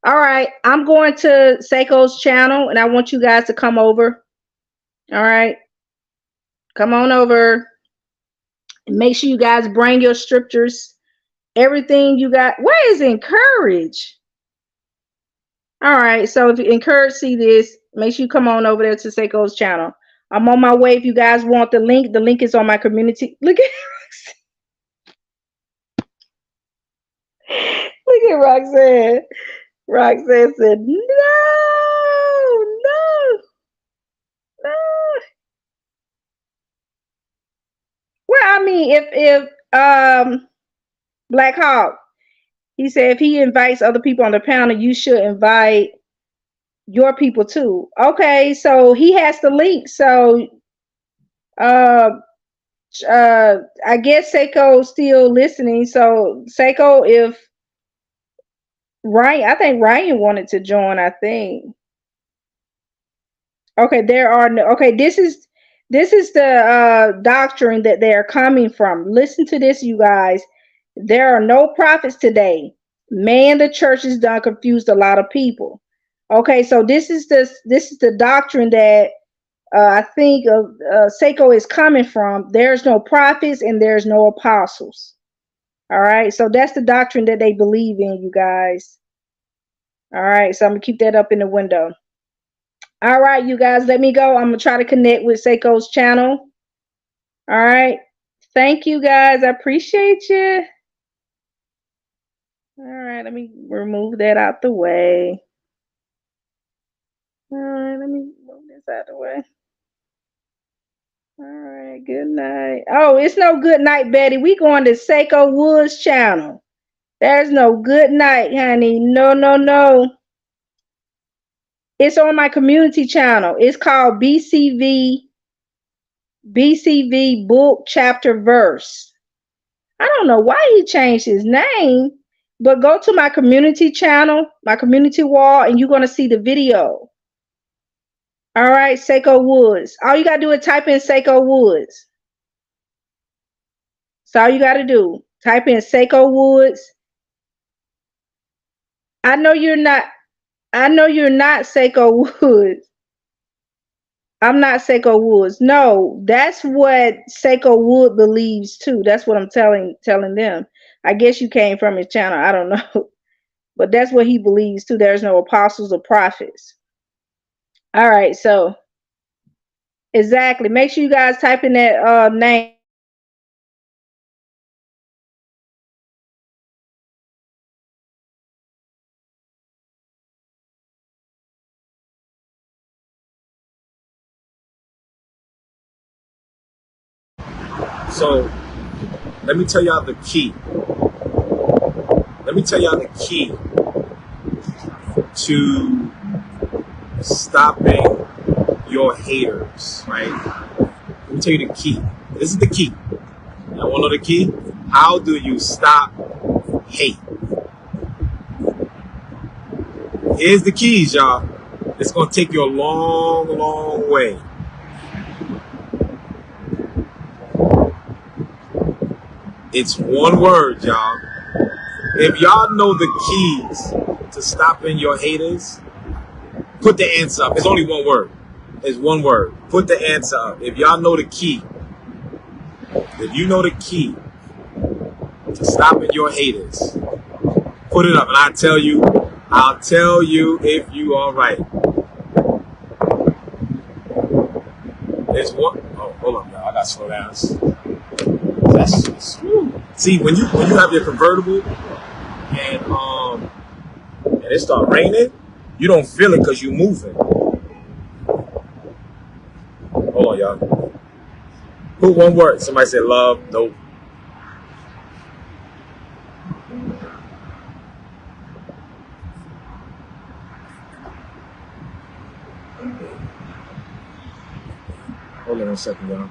All right, I'm going to Saiko's channel, and I want you guys to come over. All right, come on over. And make sure you guys bring your scriptures. Everything you got. Where is encourage? All right, so if you encourage see this, make sure you come on over there to Saiko's channel. I'm on my way. If you guys want the link is on my community. Look at Roxanne. Roxanne said, no. Well, I mean, if Black Hawk, he said if he invites other people on the panel, you should invite your people too. Okay, so he has the link. So I guess Saiko's still listening. So Saiko, if Ryan, I think Ryan wanted to join, I think. Okay, there are no, okay, this is the doctrine that they are coming from. Listen to this, you guys. There are no prophets today. Man, the church has done confused a lot of people. Okay, so this is the doctrine that I think Saiko is coming from. There's no prophets and there's no apostles. All right, so that's the doctrine that they believe in, you guys. All right, so I'm gonna keep that up in the window. All right, you guys, let me go. I'm gonna try to connect with Saiko's channel. All right, thank you guys. I appreciate you. All right, let me remove that out the way. All right, let me move this out the way. All right, good night. Oh, it's no good night, Betty. We going to Saiko Woods channel. There's no good night, honey. No. It's on my community channel. It's called BCV Book Chapter Verse. I don't know why he changed his name, but go to my community channel, my community wall, and you're going to see the video. All right, Saiko Woods. All you got to do is type in Saiko Woods. That's all you got to do. Type in Saiko Woods. I know you're not Saiko Woods. I'm not Saiko Woods. No, that's what Saiko Wood believes too. That's what I'm telling them. I guess you came from his channel. I don't know. But that's what he believes too. There's no apostles or prophets. All right, so exactly. Make sure you guys type in that name. So let me tell y'all the key. Let me tell y'all the key to stopping your haters, right? Let me tell you the key. This is the key. Y'all want to know the key? How do you stop hate? Here's the keys, y'all. It's going to take you a long, long way. It's one word, y'all. If y'all know the keys to stopping your haters, put the answer up. It's only one word. It's one word. Put the answer up. If y'all know the key, if you know the key to stopping your haters, put it up, and I'll tell you if you are right. There's one. Oh, hold on, y'all. I gotta slow down. That's just, see, when you have your convertible and it start raining, you don't feel it because you're moving. Hold on, y'all. Who? One word. Somebody said love. Nope. Hold on 1 second, y'all.